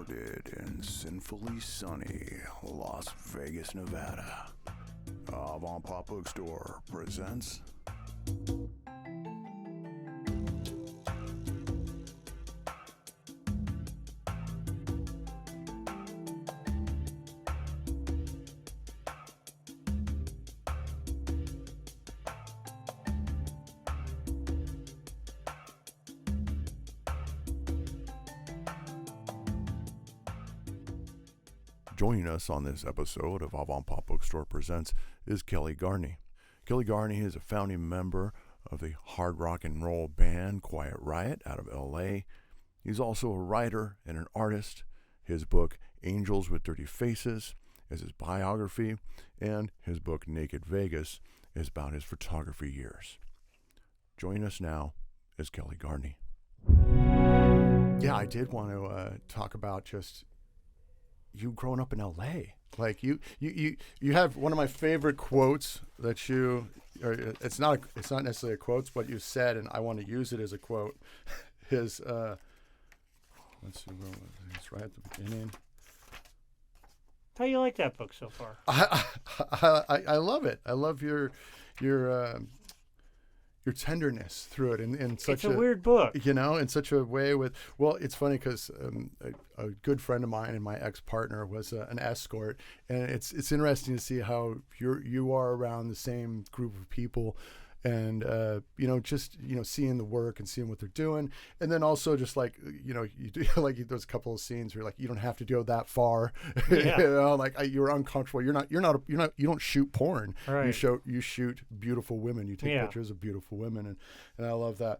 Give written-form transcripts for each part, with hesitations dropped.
Recorded in sinfully sunny Las Vegas, Nevada. Avantpop Bookstore presents. Joining us on this episode of Avantpop Bookstore Presents is Kelly Garni. Kelly Garni is a founding member of the hard rock and roll band Quiet Riot out of LA. He's also a writer and an artist. His book Angels with Dirty Faces is his biography, and his book Naked Vegas is about his photography years. Joining us now is Kelly Garni. Yeah, I did want to talk about just you growing up in LA. Like you have one of my favorite quotes that it's not necessarily a quote, but you said, and I want to use it as a quote. Let's see, it's right at the beginning. How you like that book so far? I love it. I love your tenderness through it, in such a weird book, in such a way well, it's funny because a good friend of mine and my ex-partner was an escort, and it's interesting to see how you are around the same group of people, and seeing the work and seeing what they're doing, and then also just like you do like there's a couple of scenes where like you don't have to go that far. Yeah. You're uncomfortable. You don't shoot porn. Right. You shoot beautiful women. You take pictures of beautiful women, and I love that.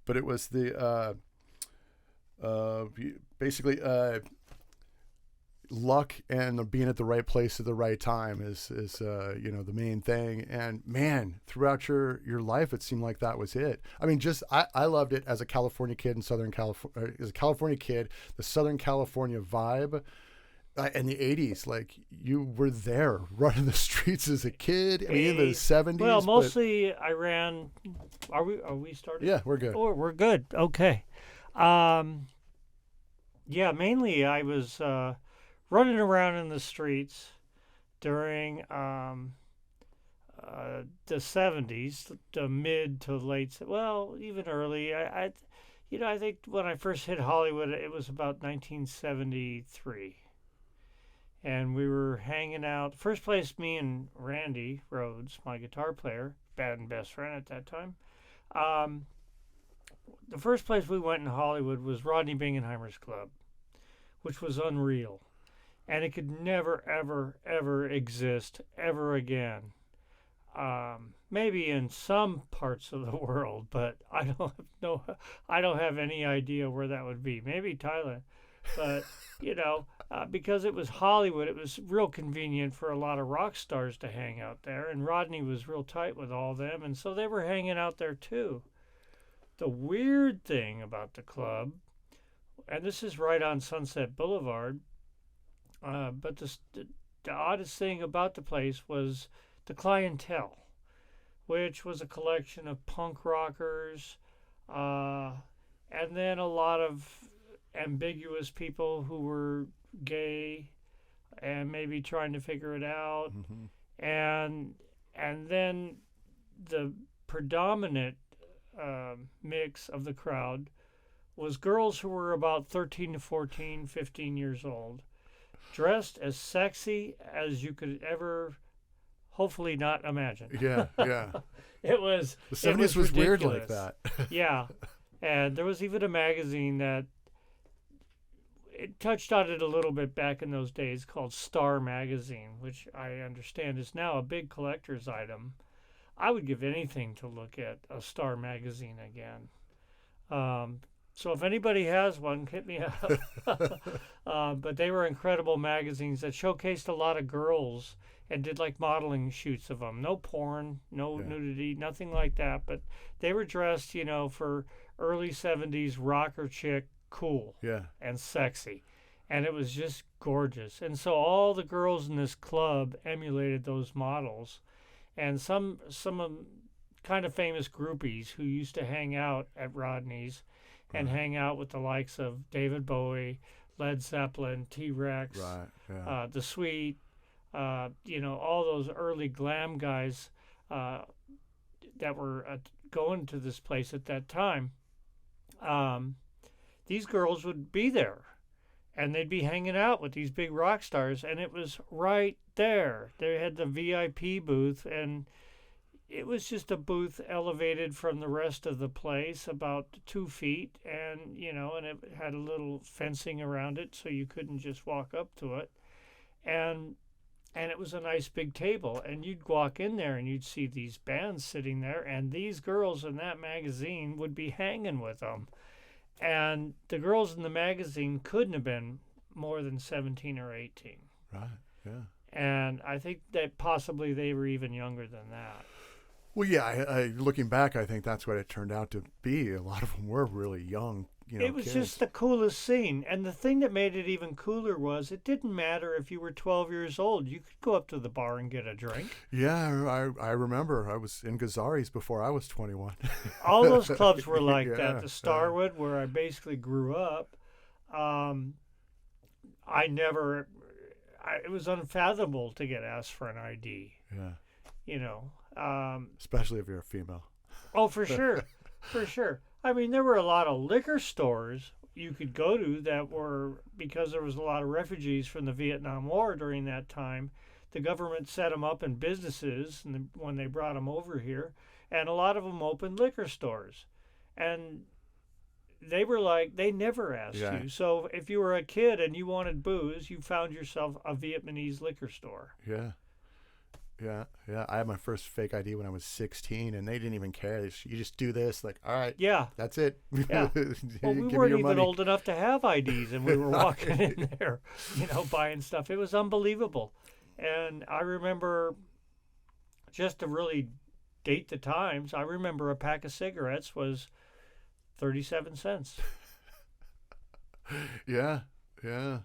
But it was the basically luck and being at the right place at the right time is the main thing. And man, throughout your life, it seemed like that was it. I mean, I loved it as a California kid in Southern California. As a California kid, the Southern California vibe. In the 80s, like you were there running the streets as a kid. I mean, in the 70s. Well, mostly I ran. Are we starting? Yeah, we're good. Oh, we're good. Okay. Yeah, mainly I was running around in the streets during the 70s, the mid to late, well, even early. I think when I first hit Hollywood, it was about 1973. And we were hanging out. First place, me and Randy Rhoads, my guitar player, band and best friend at that time. The first place we went in Hollywood was Rodney Bingenheimer's club, which was unreal. And it could never, ever, ever exist ever again. Maybe in some parts of the world, but I don't have any idea where that would be. Maybe Thailand. But, because it was Hollywood, it was real convenient for a lot of rock stars to hang out there. And Rodney was real tight with all them. And so they were hanging out there, too. The weird thing about the club, and this is right on Sunset Boulevard, but the oddest thing about the place was the clientele, which was a collection of punk rockers, and then a lot of ambiguous people who were gay and maybe trying to figure it out. Mm-hmm. And then the predominant mix of the crowd was girls who were about 13 to 14, 15 years old, dressed as sexy as you could ever hopefully not imagine. Yeah. It was the 70s was weird like that. Yeah. And there was even a magazine that it touched on it a little bit back in those days called Star Magazine, which I understand is now a big collector's item. I would give anything to look at a Star Magazine again. So if anybody has one, hit me up. But they were incredible magazines that showcased a lot of girls and did like modeling shoots of them. No porn, no nudity, nothing like that. But they were dressed, for early 70s rocker chick, cool and sexy. And it was just gorgeous. And so all the girls in this club emulated those models. And some kind of famous groupies who used to hang out at Rodney's and hang out with the likes of David Bowie, Led Zeppelin, T-Rex, Right. Yeah. The Sweet, all those early glam guys that were going to this place at that time. These girls would be there, and they'd be hanging out with these big rock stars, and it was right there. They had the VIP booth, and it was just a booth elevated from the rest of the place about 2 feet, and and it had a little fencing around it so you couldn't just walk up to it, and it was a nice big table, and you'd walk in there and you'd see these bands sitting there, and these girls in that magazine would be hanging with them, and the girls in the magazine couldn't have been more than 17 or 18. Right. Yeah. And I think that possibly they were even younger than that. Well, yeah. Looking back, I think that's what it turned out to be. A lot of them were really young. It was kids. just the coolest scene. And the thing that made it even cooler was it didn't matter if you were 12 years old. You could go up to the bar and get a drink. Yeah, I remember. I was in Gazzari's before I was 21. All those clubs were like Yeah, that. The Starwood, where I basically grew up, it was unfathomable to get asked for an ID. Yeah. Especially if you're a female. Oh, for sure. For sure. I mean, there were a lot of liquor stores you could go to that were, because there was a lot of refugees from the Vietnam War during that time, the government set them up in businesses when they brought them over here, and a lot of them opened liquor stores. And they were like, they never asked you. So if you were a kid and you wanted booze, you found yourself a Vietnamese liquor store. Yeah. Yeah, yeah. I had my first fake ID when I was 16, and they didn't even care. You just do this, like, all right, yeah, that's it. Yeah. Well, we weren't even old enough to have IDs, and we were walking in there, buying stuff. It was unbelievable. And I remember, just to really date the times, I remember a pack of cigarettes was 37 cents. Yeah, yeah.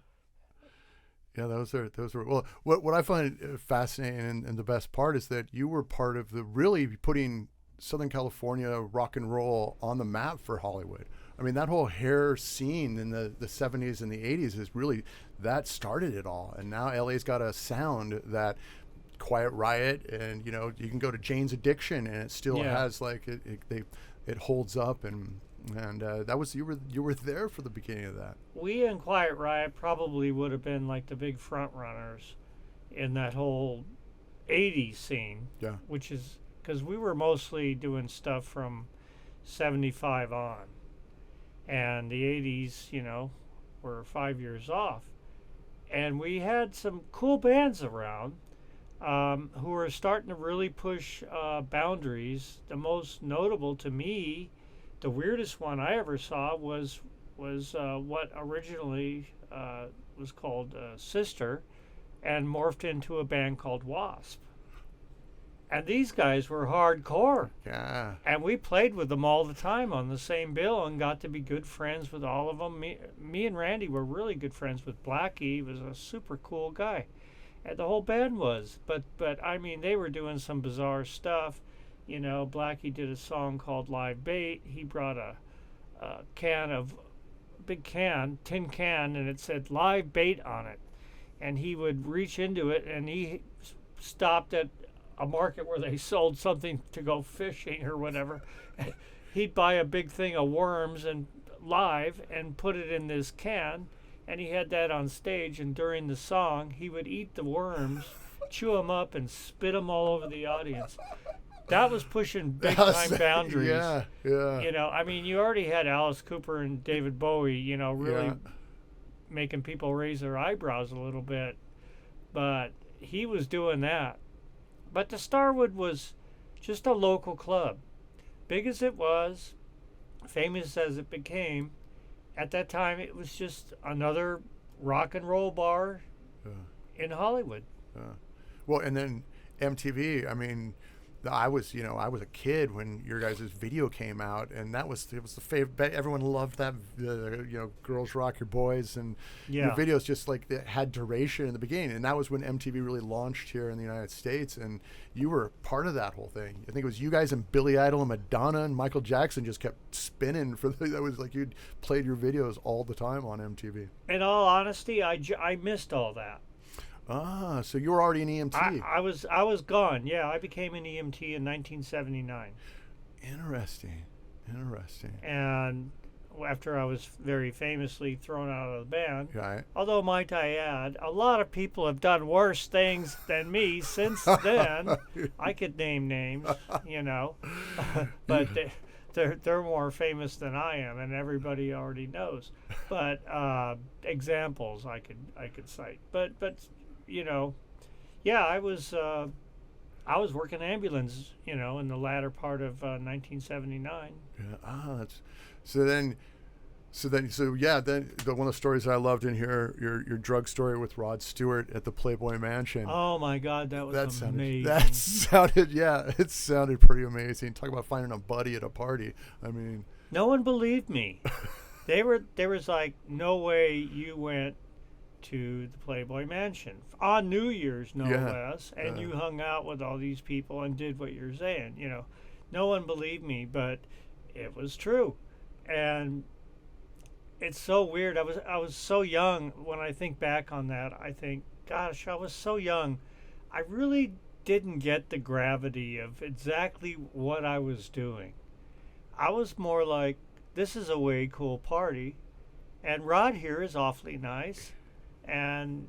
Yeah, those are well. What I find fascinating and the best part is that you were part of the really putting Southern California rock and roll on the map for Hollywood. I mean, that whole hair scene in the 70s and the 80s is really, that started it all. And now LA's got a sound that Quiet Riot, and you can go to Jane's Addiction and it still has like it holds up, and that was, you were there for the beginning of that. We and Quiet Riot probably would have been like the big front runners in that whole 80s scene. Yeah. Which is because we were mostly doing stuff from 75 on. And the 80s, were 5 years off. And we had some cool bands around who were starting to really push boundaries. The most notable to me, the weirdest one I ever saw was what originally was called Sister, and morphed into a band called Wasp. And these guys were hardcore. Yeah. And we played with them all the time on the same bill and got to be good friends with all of them. Me and Randy were really good friends with Blackie. He was a super cool guy. And the whole band was. But I mean, they were doing some bizarre stuff. Blackie did a song called Live Bait. He brought a big tin can, and it said Live Bait on it. And he would reach into it, and he stopped at a market where they sold something to go fishing or whatever. He'd buy a big thing of worms and live and put it in this can, and he had that on stage, and during the song, he would eat the worms, chew them up, and spit them all over the audience. That was pushing big-time boundaries. Yeah, yeah. I mean, you already had Alice Cooper and David Bowie, really making people raise their eyebrows a little bit. But he was doing that. But the Starwood was just a local club. Big as it was, famous as it became, at that time it was just another rock and roll bar in Hollywood. Well, and then MTV, I mean, I was, I was a kid when your guys' video came out, and it was the favorite. Everyone loved that, Girls Rock Your Boys, and your Yeah. videos just like they had duration in the beginning, and that was when MTV really launched here in the United States, and you were part of that whole thing. I think it was you guys and Billy Idol and Madonna and Michael Jackson just kept spinning that was like you'd played your videos all the time on MTV. In all honesty, I missed all that. Ah, so you were already an EMT. I was gone. Yeah, I became an EMT in 1979. Interesting. And after I was very famously thrown out of the band, Right. although might I add, a lot of people have done worse things than me since then. I could name names, but they're more famous than I am, and everybody already knows. But examples I could cite. But yeah, I was working ambulance, in the latter part of 1979. Yeah. Then one of the stories that I loved in here, your drug story with Rod Stewart at the Playboy Mansion. Oh my God, that was amazing. It sounded pretty amazing. Talk about finding a buddy at a party. I mean, no one believed me. There was like no way you went to the Playboy Mansion on New Year's, no less, and you hung out with all these people and did what you're saying. No one believed me, but it was true, and it's so weird. I was so young. When I think back on that, I think, gosh, I was so young. I really didn't get the gravity of exactly what I was doing. I was more like, this is a way cool party, and Rod here is awfully nice. And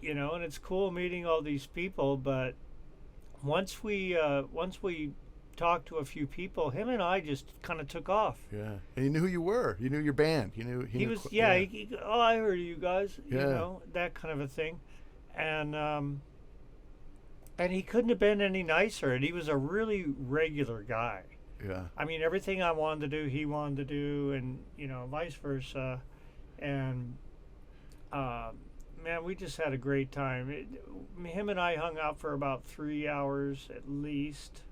and it's cool meeting all these people, but once we talked to a few people, him and I just kind of took off. Yeah, and you knew who you were. You knew your band. You knew he was. Yeah, I heard of you guys. Yeah. That kind of a thing, and he couldn't have been any nicer. And he was a really regular guy. Yeah. I mean, everything I wanted to do, he wanted to do, and vice versa, and. Man, we just had a great time. Him and I hung out for about 3 hours at least.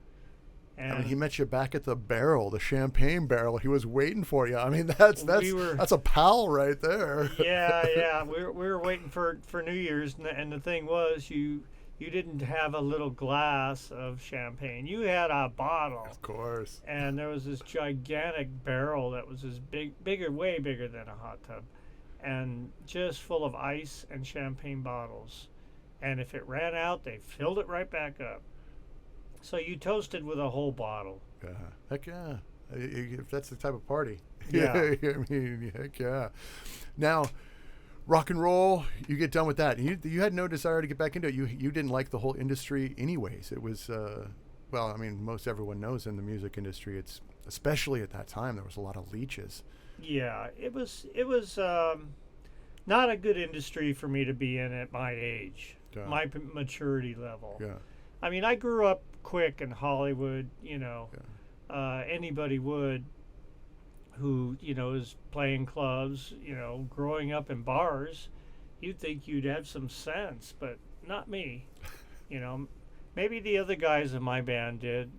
And I mean, he met you back at the barrel, the champagne barrel. He was waiting for you. I mean, that's a pal right there. Yeah. We were waiting for New Year's, and the thing was, you didn't have a little glass of champagne. You had a bottle. Of course. And there was this gigantic barrel that was way bigger than a hot tub, and just full of ice and champagne bottles. And if it ran out, they filled it right back up. So you toasted with a whole bottle. Yeah. Heck yeah. If that's the type of party. Yeah. I mean, heck yeah. Now, rock and roll, you get done with that. You had no desire to get back into it. You didn't like the whole industry anyways. It was, well, I mean, most everyone knows in the music industry, it's, especially at that time, there was a lot of leeches. Yeah, it was not a good industry for me to be in at my age, my maturity level. Yeah. I mean, I grew up quick in Hollywood, anybody would who, is playing clubs, growing up in bars, you'd think you'd have some sense, but not me. Maybe the other guys in my band did.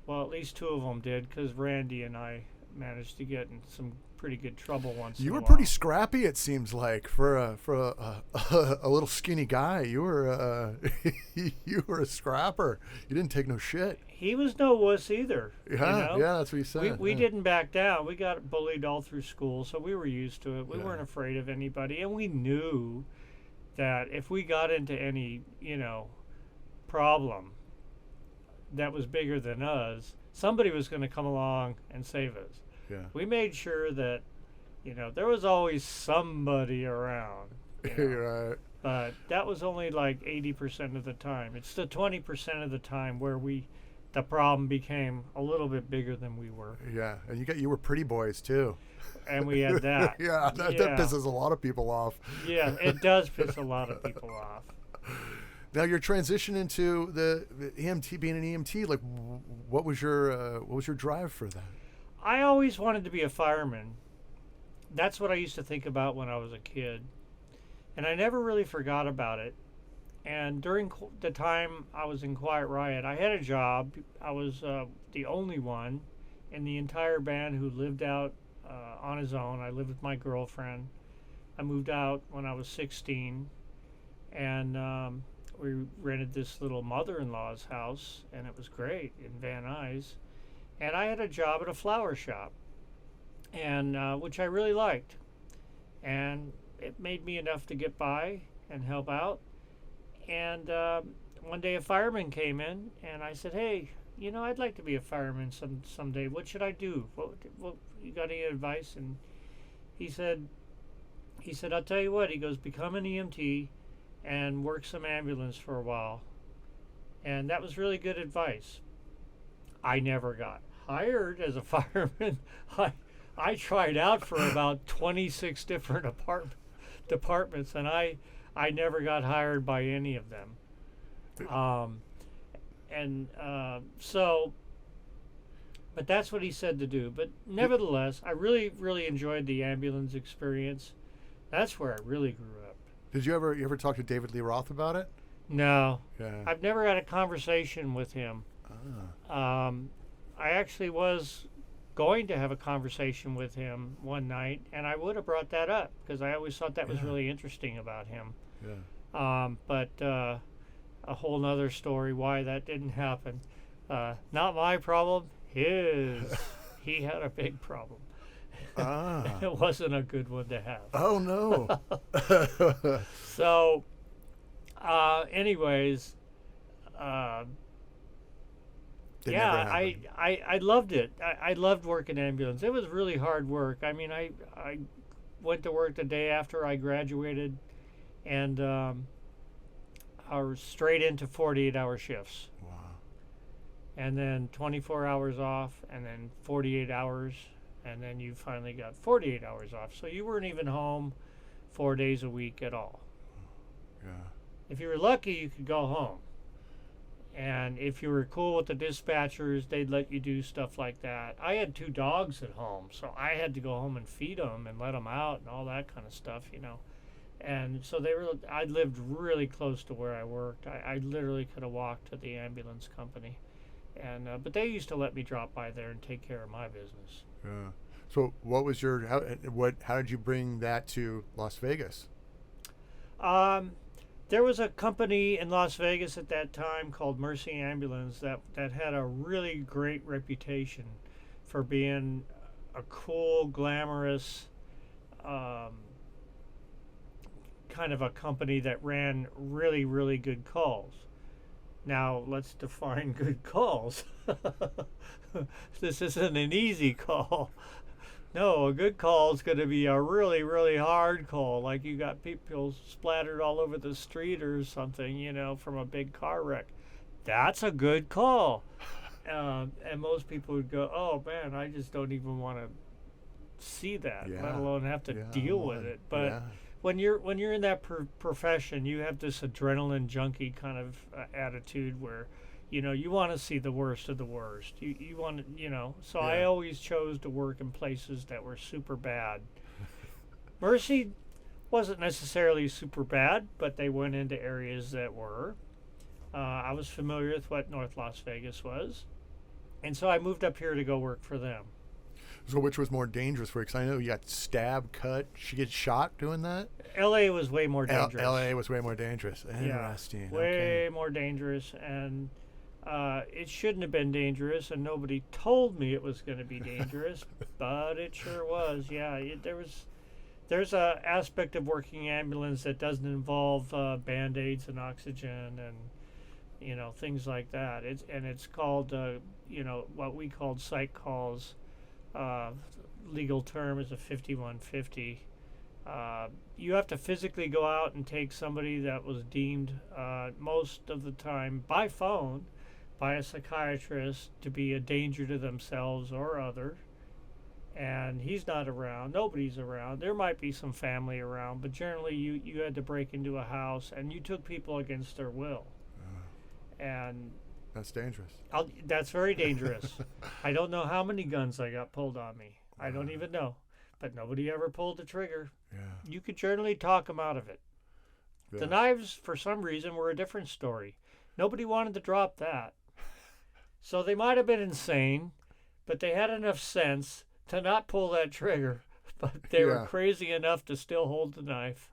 Well, at least two of them did, because Randy and I managed to get in some pretty good trouble once. You in were a while. pretty scrappy, it seems like, for a little skinny guy. You were you were a scrapper. You didn't take no shit. He was no wuss either. Yeah, that's what he said. We didn't back down. We got bullied all through school, so we were used to it. We weren't afraid of anybody, and we knew that if we got into any problem that was bigger than us, somebody was going to come along and save us. Yeah. We made sure that, there was always somebody around. Right. But that was only like 80% of the time. It's the 20% of the time where the problem became a little bit bigger than we were. Yeah, and you were pretty boys too. And we had that. That pisses a lot of people off. Yeah, it does piss a lot of people off. Now your transition into the EMT, being an EMT, like what was your drive for that? I always wanted to be a fireman. That's what I used to think about when I was a kid. And I never really forgot about it. And during the time I was in Quiet Riot, I had a job. I was the only one in the entire band who lived out on his own. I lived with my girlfriend. I moved out when I was 16, and we rented this little mother-in-law's house, and it was great in Van Nuys. And I had a job at a flower shop, and which I really liked, and it made me enough to get by and help out. And one day a fireman came in, and I said, "Hey, I'd like to be a fireman someday. What should I do? What you got any advice?" And he said, "I'll tell you what." He goes, "Become an EMT and work some ambulance for a while." And that was really good advice. I never got hired as a fireman. I tried out for about 26 different departments, and I never got hired by any of them. But that's what he said to do. But nevertheless, I really, really enjoyed the ambulance experience. That's where I really grew up. Did you ever talk to David Lee Roth about it? No. Yeah. I've never had a conversation with him. I actually was going to have a conversation with him one night, and I would have brought that up because I always thought that was really interesting about him. Yeah. But a whole nother story why that didn't happen. Not my problem, his. He had a big problem. It wasn't a good one to have. Oh, no. So, anyways, I loved it. I loved working ambulance. It was really hard work. I mean, I went to work the day after I graduated, and I was straight into 48-hour shifts. Wow. And then 24 hours off, and then 48 hours, and then you finally got 48 hours off. So you weren't even home 4 days a week at all. Yeah. If you were lucky, you could go home. And if you were cool with the dispatchers, they'd let you do stuff like that. I had 2 dogs at home, so I had to go home and feed them and let them out and all that kind of stuff, And so I lived really close to where I worked. I literally could have walked to the ambulance company. And but they used to let me drop by there and take care of my business. Yeah. So what was how did you bring that to Las Vegas? There was a company in Las Vegas at that time called Mercy Ambulance that had a really great reputation for being a cool, glamorous kind of a company that ran really, really good calls. Now, let's define good calls. This isn't an easy call. No, a good call is going to be a really, really hard call, like you got people splattered all over the street or something, from a big car wreck. That's a good call. And most people would go, "Oh, man, I just don't even want to see that, let alone have to deal with it." But when you're in that profession, you have this adrenaline junkie kind of attitude where you want to see the worst of the worst. You want to, so I always chose to work in places that were super bad. Mercy wasn't necessarily super bad, but they went into areas that were. I was familiar with what North Las Vegas was, and so I moved up here to go work for them. So which was more dangerous for you? Because I know you got stabbed, cut. She get shot doing that? L.A. was way more dangerous. L.A. was way more dangerous. Interesting. Yeah, way more dangerous, and it shouldn't have been dangerous, and nobody told me it was going to be dangerous, but it sure was. Yeah, there's a aspect of working ambulance that doesn't involve Band-Aids and oxygen and things like that. It's called what we called psych calls. Legal term is a 5150. You have to physically go out and take somebody that was deemed most of the time by phone by a psychiatrist to be a danger to themselves or other, and he's not around, nobody's around. There might be some family around, but generally you had to break into a house and you took people against their will. And that's dangerous. That's very dangerous. I don't know how many guns I got pulled on me. I don't even know. But nobody ever pulled the trigger. Yeah. You could generally talk them out of it. Yeah. The knives, for some reason, were a different story. Nobody wanted to drop that. So they might have been insane, but they had enough sense to not pull that trigger. But they were Yeah. crazy enough to still hold the knife.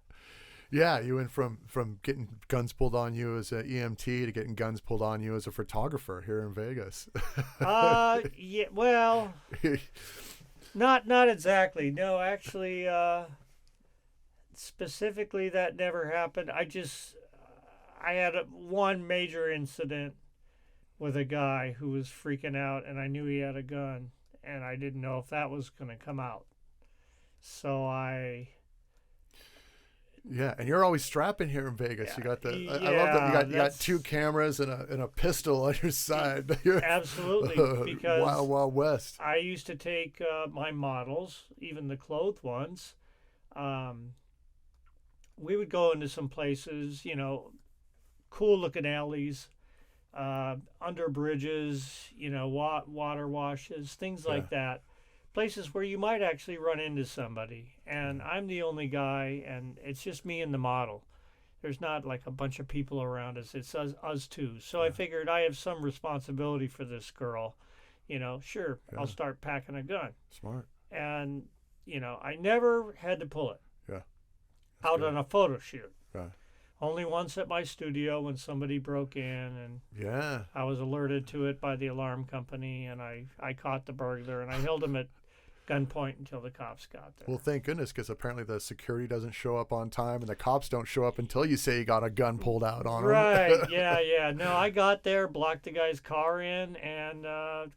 Yeah, you went from getting guns pulled on you as an EMT to getting guns pulled on you as a photographer here in Vegas. Yeah, well, not exactly. No, actually, specifically that never happened. I had one major incident with a guy who was freaking out, and I knew he had a gun, and I didn't know if that was going to come out. So Yeah, and you're always strapping here in Vegas. Yeah, You got the. I love that yeah, you got 2 cameras and a pistol on your side. You're absolutely, because Wild West. I used to take my models, even the clothed ones. We would go into some places, cool looking alleys, under bridges, water washes, things like that. Places where you might actually run into somebody. And I'm the only guy, and it's just me and the model. There's not like a bunch of people around us. It's us two. So I figured I have some responsibility for this girl. Sure, I'll start packing a gun. Smart. And, I never had to pull it. Yeah. Out on a photo shoot. Yeah. Only once at my studio when somebody broke in, and Yeah. I was alerted to it by the alarm company, and I caught the burglar, and I held him at gunpoint until the cops got there. Well, thank goodness, because apparently the security doesn't show up on time, and the cops don't show up until you say you got a gun pulled out on them. Right, yeah. No, I got there, blocked the guy's car in, and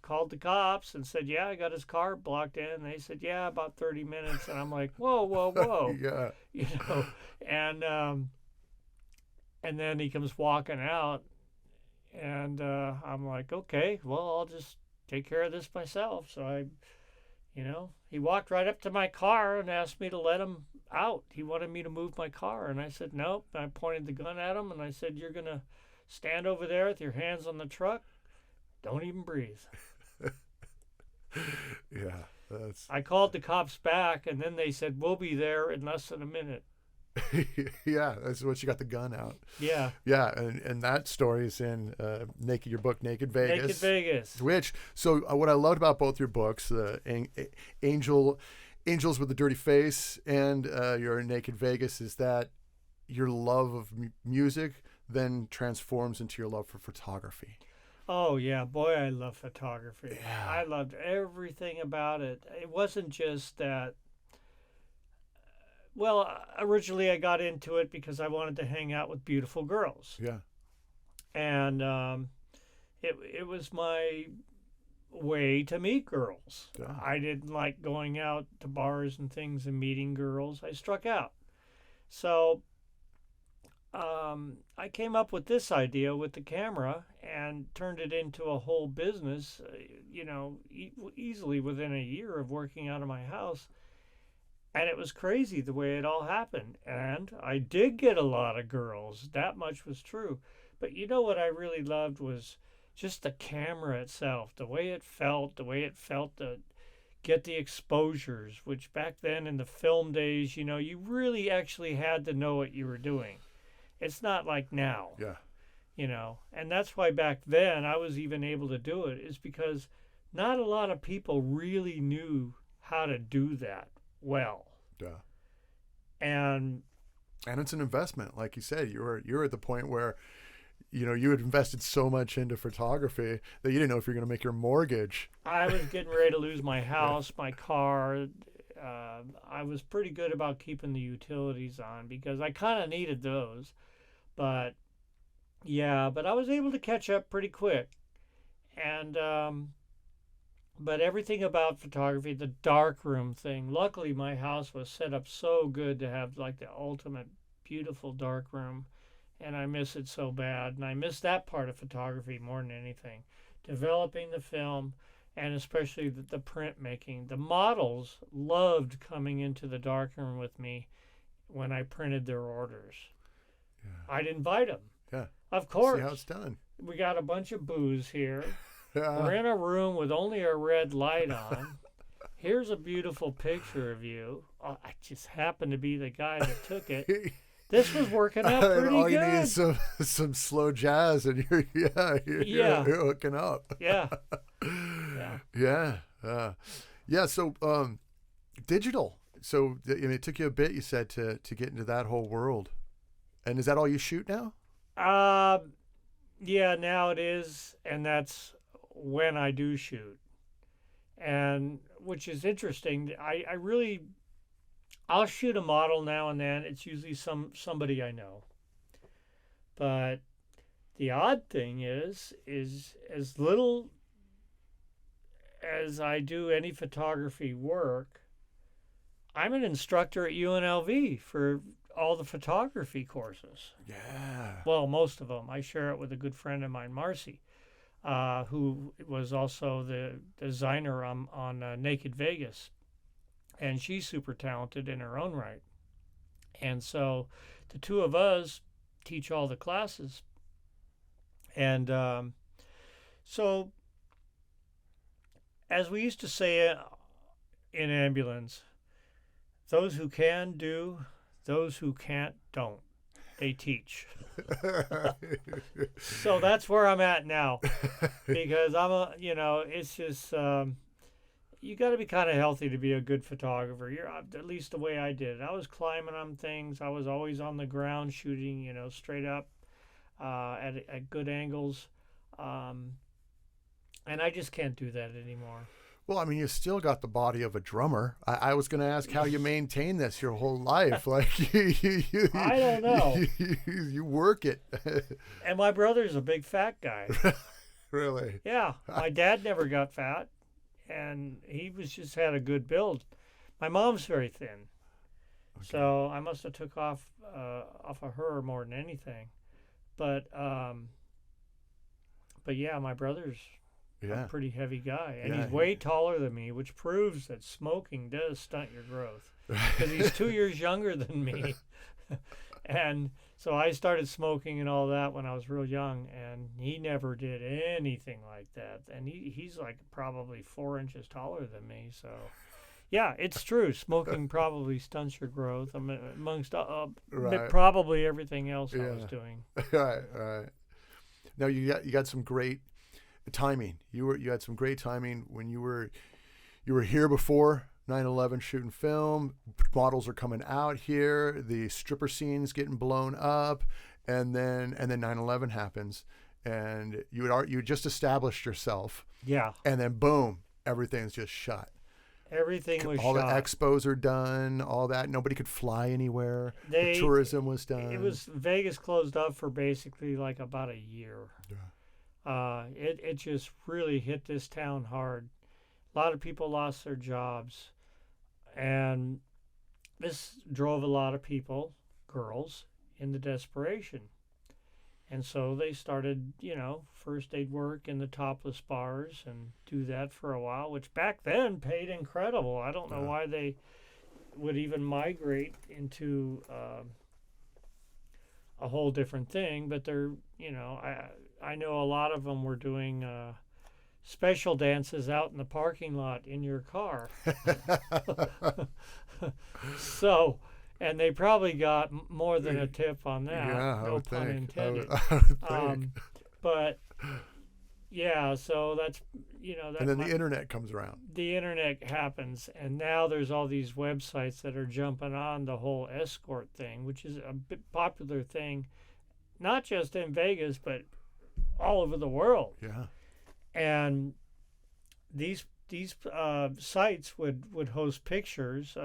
called the cops and said, yeah, I got his car blocked in. And they said, yeah, about 30 minutes. And I'm like, whoa. Yeah. And then he comes walking out, and I'm like, okay, well, I'll just take care of this myself. So he walked right up to my car and asked me to let him out. He wanted me to move my car, and I said, nope. I pointed the gun at him, and I said, you're going to stand over there with your hands on the truck. Don't even breathe. Yeah. I called the cops back, and then they said, we'll be there in less than a minute. Yeah, that's what you got the gun out. Yeah. Yeah, and that story is in your book, Naked Vegas. Naked Vegas. What I loved about both your books, Angels with the Dirty Face and your Naked Vegas, is that your love of music then transforms into your love for photography. Oh, yeah. Boy, I love photography. Yeah. I loved everything about it. It wasn't just that. Well, originally I got into it because I wanted to hang out with beautiful girls. Yeah. And it was my way to meet girls. Yeah. I didn't like going out to bars and things and meeting girls. I struck out. So I came up with this idea with the camera and turned it into a whole business, easily within a year of working out of my house. And it was crazy the way it all happened. And I did get a lot of girls. That much was true. But what I really loved was just the camera itself, the way it felt to get the exposures, which back then in the film days, you really actually had to know what you were doing. It's not like now. Yeah. And that's why back then I was even able to do it, is because not a lot of people really knew how to do that well. Yeah. And it's an investment, like you said. You're at the point where you had invested so much into photography that you didn't know if you're going to make your mortgage. I was getting ready to lose my house, my car. I was pretty good about keeping the utilities on because I kind of needed those. But I was able to catch up pretty quick. And but everything about photography, the darkroom thing, luckily my house was set up so good to have like the ultimate beautiful darkroom, and I miss it so bad. And I miss that part of photography more than anything. Developing the film, and especially the print making. The models loved coming into the darkroom with me when I printed their orders. Yeah. I'd invite them. Yeah. Of course. See how it's done. We got a bunch of booze here. We're in a room with only a red light on. Here's a beautiful picture of you. I just happened to be the guy that took it. This was working out And pretty all you need good. is some slow jazz, and you're hooking up. Yeah. Yeah. So digital. So it took you a bit, you said, to get into that whole world. And is that all you shoot now? Yeah, now it is, and that's when I do shoot. And which is interesting. I'll shoot a model now and then. It's usually somebody I know. But the odd thing is as little as I do any photography work, I'm an instructor at UNLV for all the photography courses. Yeah. Well, most of them. I share it with a good friend of mine, Marcy, who was also the designer on Naked Vegas. And she's super talented in her own right. And so the two of us teach all the classes. And so, as we used to say in ambulance, those who can do, those who can't don't. They teach. So that's where I'm at now, because it's just, you got to be kind of healthy to be a good photographer. You're at least the way I did. I was climbing on things. I was always on the ground shooting, straight up at good angles. And I just can't do that anymore. Well, I mean, you still got the body of a drummer. I was going to ask how you maintain this your whole life. Like I don't know. You work it. And my brother's a big fat guy. Really? Yeah. My dad never got fat, and he just had a good build. My mom's very thin. Okay. So I must have took off of her more than anything. But yeah, my brother's a pretty heavy guy, and he's way taller than me, which proves that smoking does stunt your growth, because he's 2 years younger than me. And so I started smoking and all that when I was real young, and he never did anything like that. And he's like probably 4 inches taller than me. So yeah, it's true. Smoking probably stunts your growth, amongst probably everything else I was doing. Right. Now you got some great timing. You had some great timing when you were here before 9/11 shooting film. Models are coming out here. The stripper scene's getting blown up, and then 9/11 happens, and you just established yourself. Yeah. And then boom, everything's just shut. Everything was all shot. The expos are done. All that. Nobody could fly anywhere. The tourism was done. It was Vegas closed up for basically like about a year. Yeah. It just really hit this town hard. A lot of people lost their jobs, and this drove a lot of people, girls, into desperation. And so they started, first they'd work in the topless bars and do that for a while, which back then paid incredible. I don't know why they would even migrate into a whole different thing, but they're, I know a lot of them were doing special dances out in the parking lot in your car. So, and they probably got more than a tip on that. Yeah, no pun intended. I would think. But yeah, so that's and then the internet comes around. The internet happens, and now there's all these websites that are jumping on the whole escort thing, which is a bit popular thing, not just in Vegas, but all over the world. Yeah. And these sites would host pictures.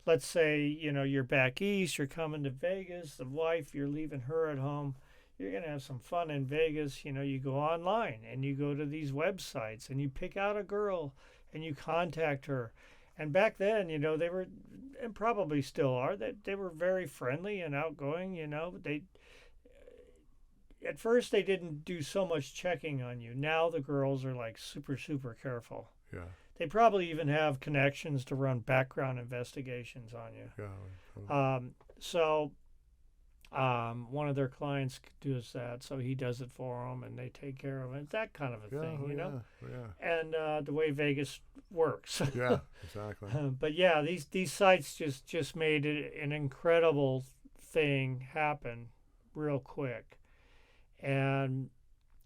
Let's say, you're back east, you're coming to Vegas, the wife, you're leaving her at home. You're going to have some fun in Vegas. You go online and you go to these websites and you pick out a girl and you contact her. And back then, they were, and probably still are, they were very friendly and outgoing, at first they didn't do so much checking on you. Now the girls are like super, super careful. Yeah. They probably even have connections to run background investigations on you. Yeah. So one of their clients does that, so he does it for them, and they take care of it. That kind of a thing, Yeah. And the way Vegas works. Yeah, exactly. But yeah, these sites just made it an incredible thing happen real quick. And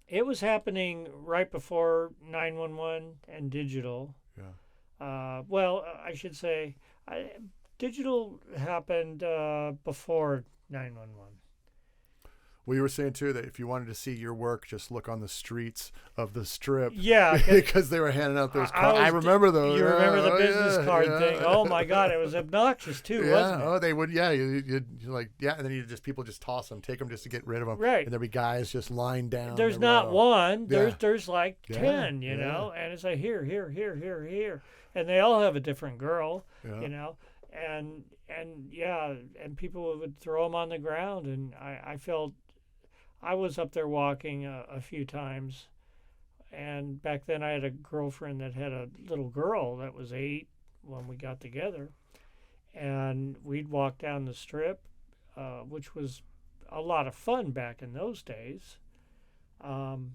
it was happening right before 911 and digital. Well, I should say digital happened before 911. Well, you were saying too that if you wanted to see your work, just look on the streets of the Strip. Yeah, because they were handing out those cards. I remember those. You remember the business yeah, card yeah. thing? Oh my God, it was obnoxious too, wasn't it? Oh, they would. Yeah, you're like, yeah, and then people just toss them, take them just to get rid of them. Right. And there'd be guys just lying down. There's the not row. one. Yeah. There's like Yeah, 10, you yeah. know, and it's like here, and they all have a different girl, Yeah. you know, and yeah, and people would throw them on the ground, and I felt. I was up there walking a few times, and back then I had a girlfriend that had a little girl that was 8 when we got together, and we'd walk down the Strip, which was a lot of fun back in those days, and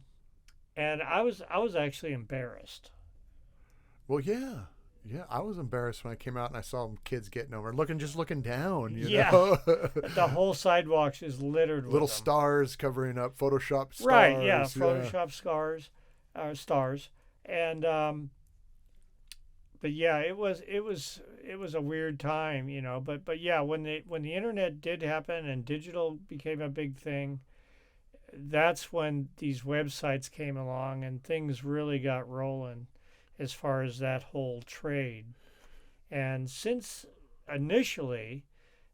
I was actually embarrassed. Well, yeah. Yeah, I was embarrassed when I came out and I saw kids getting over, just looking down. You Yeah. know? The whole sidewalks is littered with Little them. stars covering up Photoshop stars. Right, yeah, Photoshop stars, and but yeah, it was a weird time, you know. But yeah, when the internet did happen and digital became a big thing, that's when these websites came along and things really got rolling, as far as that whole trade. And since initially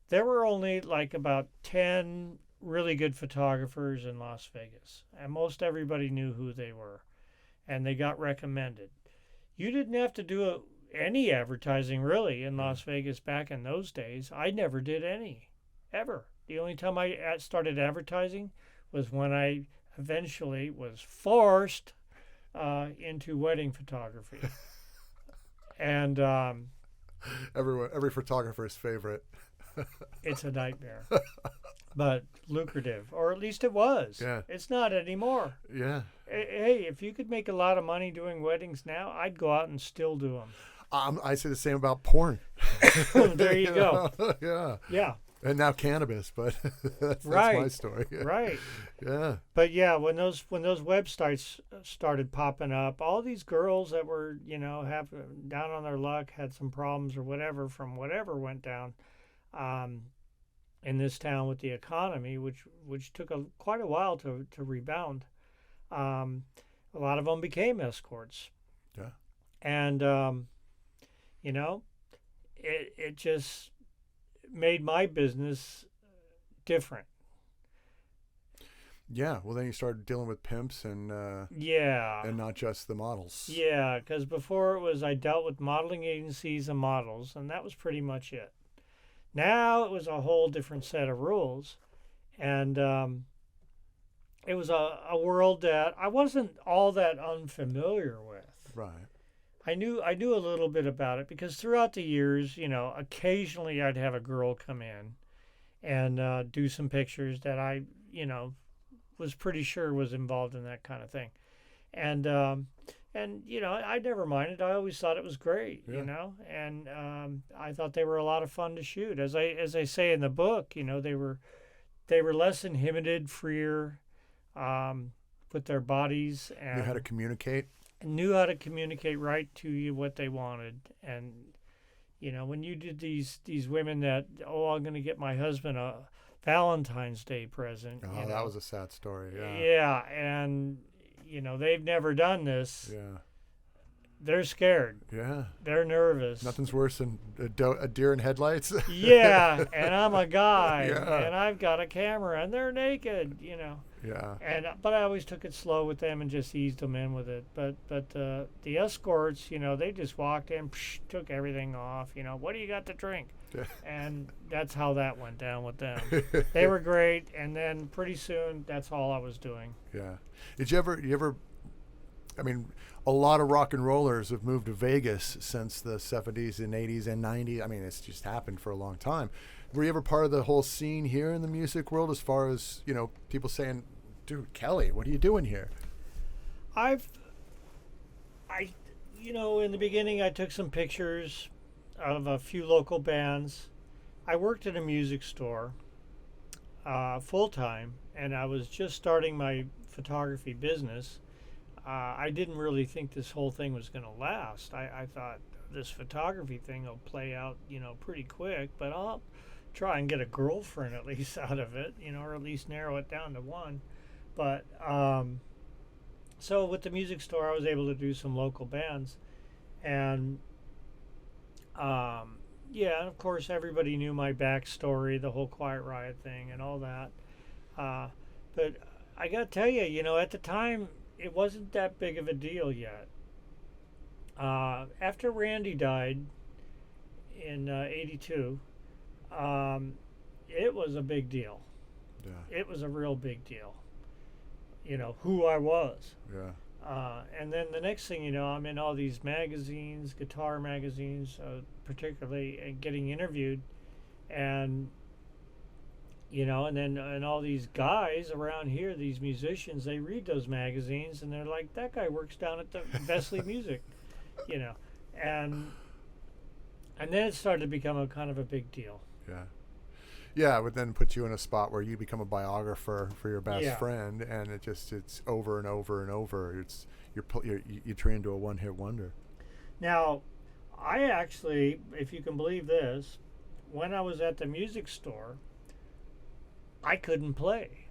there were only like about 10 really good photographers in Las Vegas, and most everybody knew who they were, and they got recommended. You didn't have to do any advertising really in Las Vegas back in those days. I never did any, ever. The only time I started advertising was when I eventually was forced into wedding photography. And every photographer's favorite. it's a nightmare, but lucrative, or at least it was. Yeah. It's not anymore. Yeah. Hey, if you could make a lot of money doing weddings now, I'd go out and still do them. I say the same about porn. There you go. Yeah. Yeah. And now cannabis, but that's Right. my story. Yeah. Right. Yeah. But yeah, when those websites started popping up, all these girls that were, you know, down on their luck, had some problems or whatever from whatever went down in this town with the economy, which took quite a while to rebound. A lot of them became escorts. Yeah. And you know, it just made my business different. Yeah. Well, then you started dealing with pimps and Yeah. and not just the models. Yeah, because before it was I dealt with modeling agencies and models, and that was pretty much it. Now it was a whole different set of rules, and it was a world that I wasn't all that unfamiliar with. Right. I knew a little bit about it because throughout the years, you know, occasionally I'd have a girl come in and do some pictures that I, you know, was pretty sure was involved in that kind of thing, and you know, I never minded. I always thought it was great, Yeah. you know, and I thought they were a lot of fun to shoot. As I say in the book, you know, they were less inhibited, freer with their bodies, and Knew how to communicate. knew how to communicate right to you what they wanted. And you know, when you did these women that, oh, I'm going to get my husband a Valentine's Day present. Oh, you know? that was a sad story. Yeah. Yeah, and you know, they've never done this. Yeah. They're scared. Yeah. They're nervous. Nothing's worse than a deer in headlights. Yeah, and I'm a guy, Yeah. and I've got a camera, and they're naked, you know. Yeah. But I always took it slow with them and just eased them in with it. But the escorts, you know, they just walked in, took everything off. You know, what do you got to drink? And that's how that went down with them. They were great, and then pretty soon, that's all I was doing. Yeah. Did you ever? I mean, a lot of rock and rollers have moved to Vegas since the 70s and 80s and 90s. I mean, it's just happened for a long time. Were you ever part of the whole scene here in the music world, as far as, you know, people saying, dude, Kelly, what are you doing here? You know, in the beginning, I took some pictures of a few local bands. I worked at a music store, full time, and I was just starting my photography business. I didn't really think this whole thing was going to last. I thought this photography thing will play out, pretty quick, but I'll try and get a girlfriend at least out of it, or at least narrow it down to one. But so with the music store, I was able to do some local bands, and yeah, and of course everybody knew my backstory, the whole Quiet Riot thing, and all that. But I got to tell you, at the time, it wasn't that big of a deal yet. After Randy died in '82, it was a big deal. Yeah. It was a real big deal. Who I was. Yeah. And then the next thing you know, I'm in all these magazines, guitar magazines, particularly, and getting interviewed, and and all these guys around here, these musicians, they read those magazines and they're like, that guy works down at the Vesley Music, and then it started to become a kind of a big deal. Yeah. Yeah, it would then put you in a spot where you become a biographer for your best Yeah. friend, and it's over and over and over. You turn into a one-hit wonder. Now, I actually, if you can believe this, when I was at the music store, I couldn't play.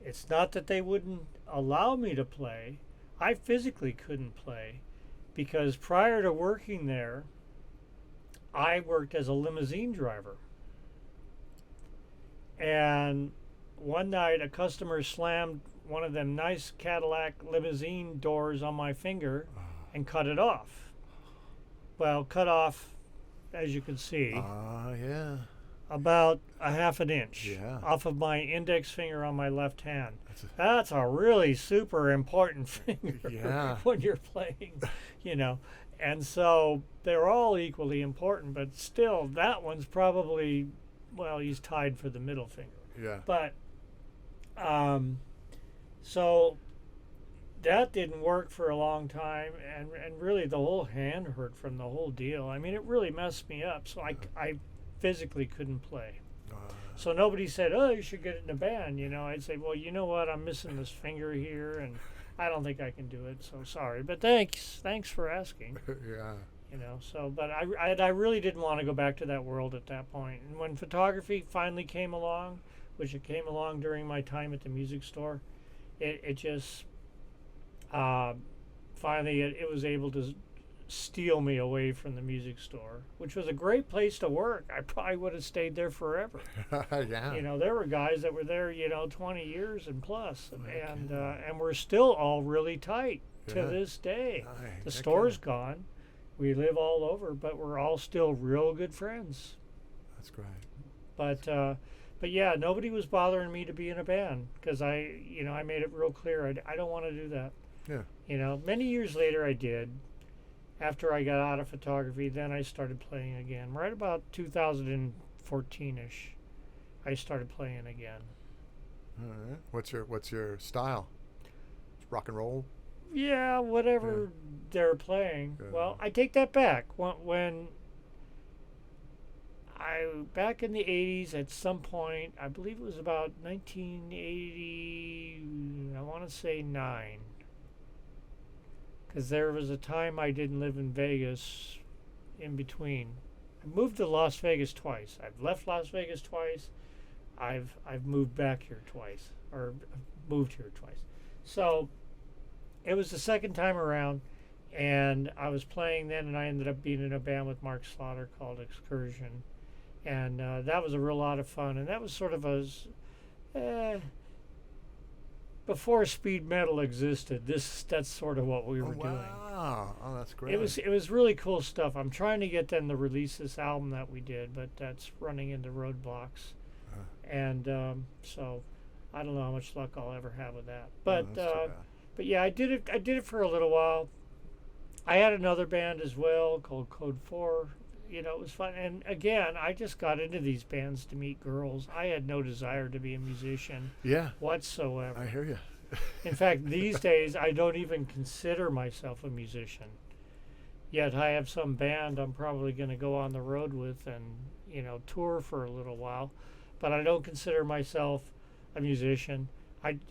It's not that they wouldn't allow me to play. I physically couldn't play because prior to working there, I worked as a limousine driver. And one night a customer slammed one of them nice Cadillac limousine doors on my finger and cut it off. Well, cut off, as you can see, Yeah. about a half an inch Yeah. off of my index finger on my left hand. That's a really super important finger Yeah. when you're playing, And so they're all equally important, but still, that one's probably, well, he's tied for the middle finger. Yeah. But, so that didn't work for a long time, and really the whole hand hurt from the whole deal. I mean, it really messed me up, so I physically couldn't play. So nobody said, oh, you should get in a band, I'd say, well, you know what, I'm missing this finger here, and I don't think I can do it, so sorry. But thanks for asking. Yeah. But I really didn't want to go back to that world at that point. And when photography finally came along, which it came along during my time at the music store, it just finally it was able to steal me away from the music store, which was a great place to work. I probably would have stayed there forever. Yeah. There were guys that were there, 20 years and plus, and we're still all really tight to this day. The store's gone. We live all over, but we're all still real good friends. That's great. But yeah, nobody was bothering me to be in a band because I made it real clear I don't want to do that. Yeah. Many years later I did. After I got out of photography, then I started playing again. Right about 2014-ish, I started playing again. All right. What's your style? Rock and roll? Yeah, whatever they're playing. Yeah. Well, I take that back. When back in the 80s, at some point, I believe it was about 1980, I want to say 9. Because there was a time I didn't live in Vegas in between. I moved to Las Vegas twice. I've left Las Vegas twice. I've moved back here twice, or moved here twice. So it was the second time around, and I was playing then, and I ended up being in a band with Mark Slaughter called Excursion, and that was a real lot of fun. And that was sort of before speed metal existed. That's sort of what we were doing. Wow. Oh, that's great. It was really cool stuff. I'm trying to get them to release this album that we did, but that's running into roadblocks. And so I don't know how much luck I'll ever have with that. But but yeah, I did it for a little while. I had another band as well called Code 4. It was fun. And again, I just got into these bands to meet girls. I had no desire to be a musician whatsoever. I hear you. In fact, these days, I don't even consider myself a musician. Yet I have some band I'm probably going to go on the road with and, tour for a little while. but I don't consider myself a musician.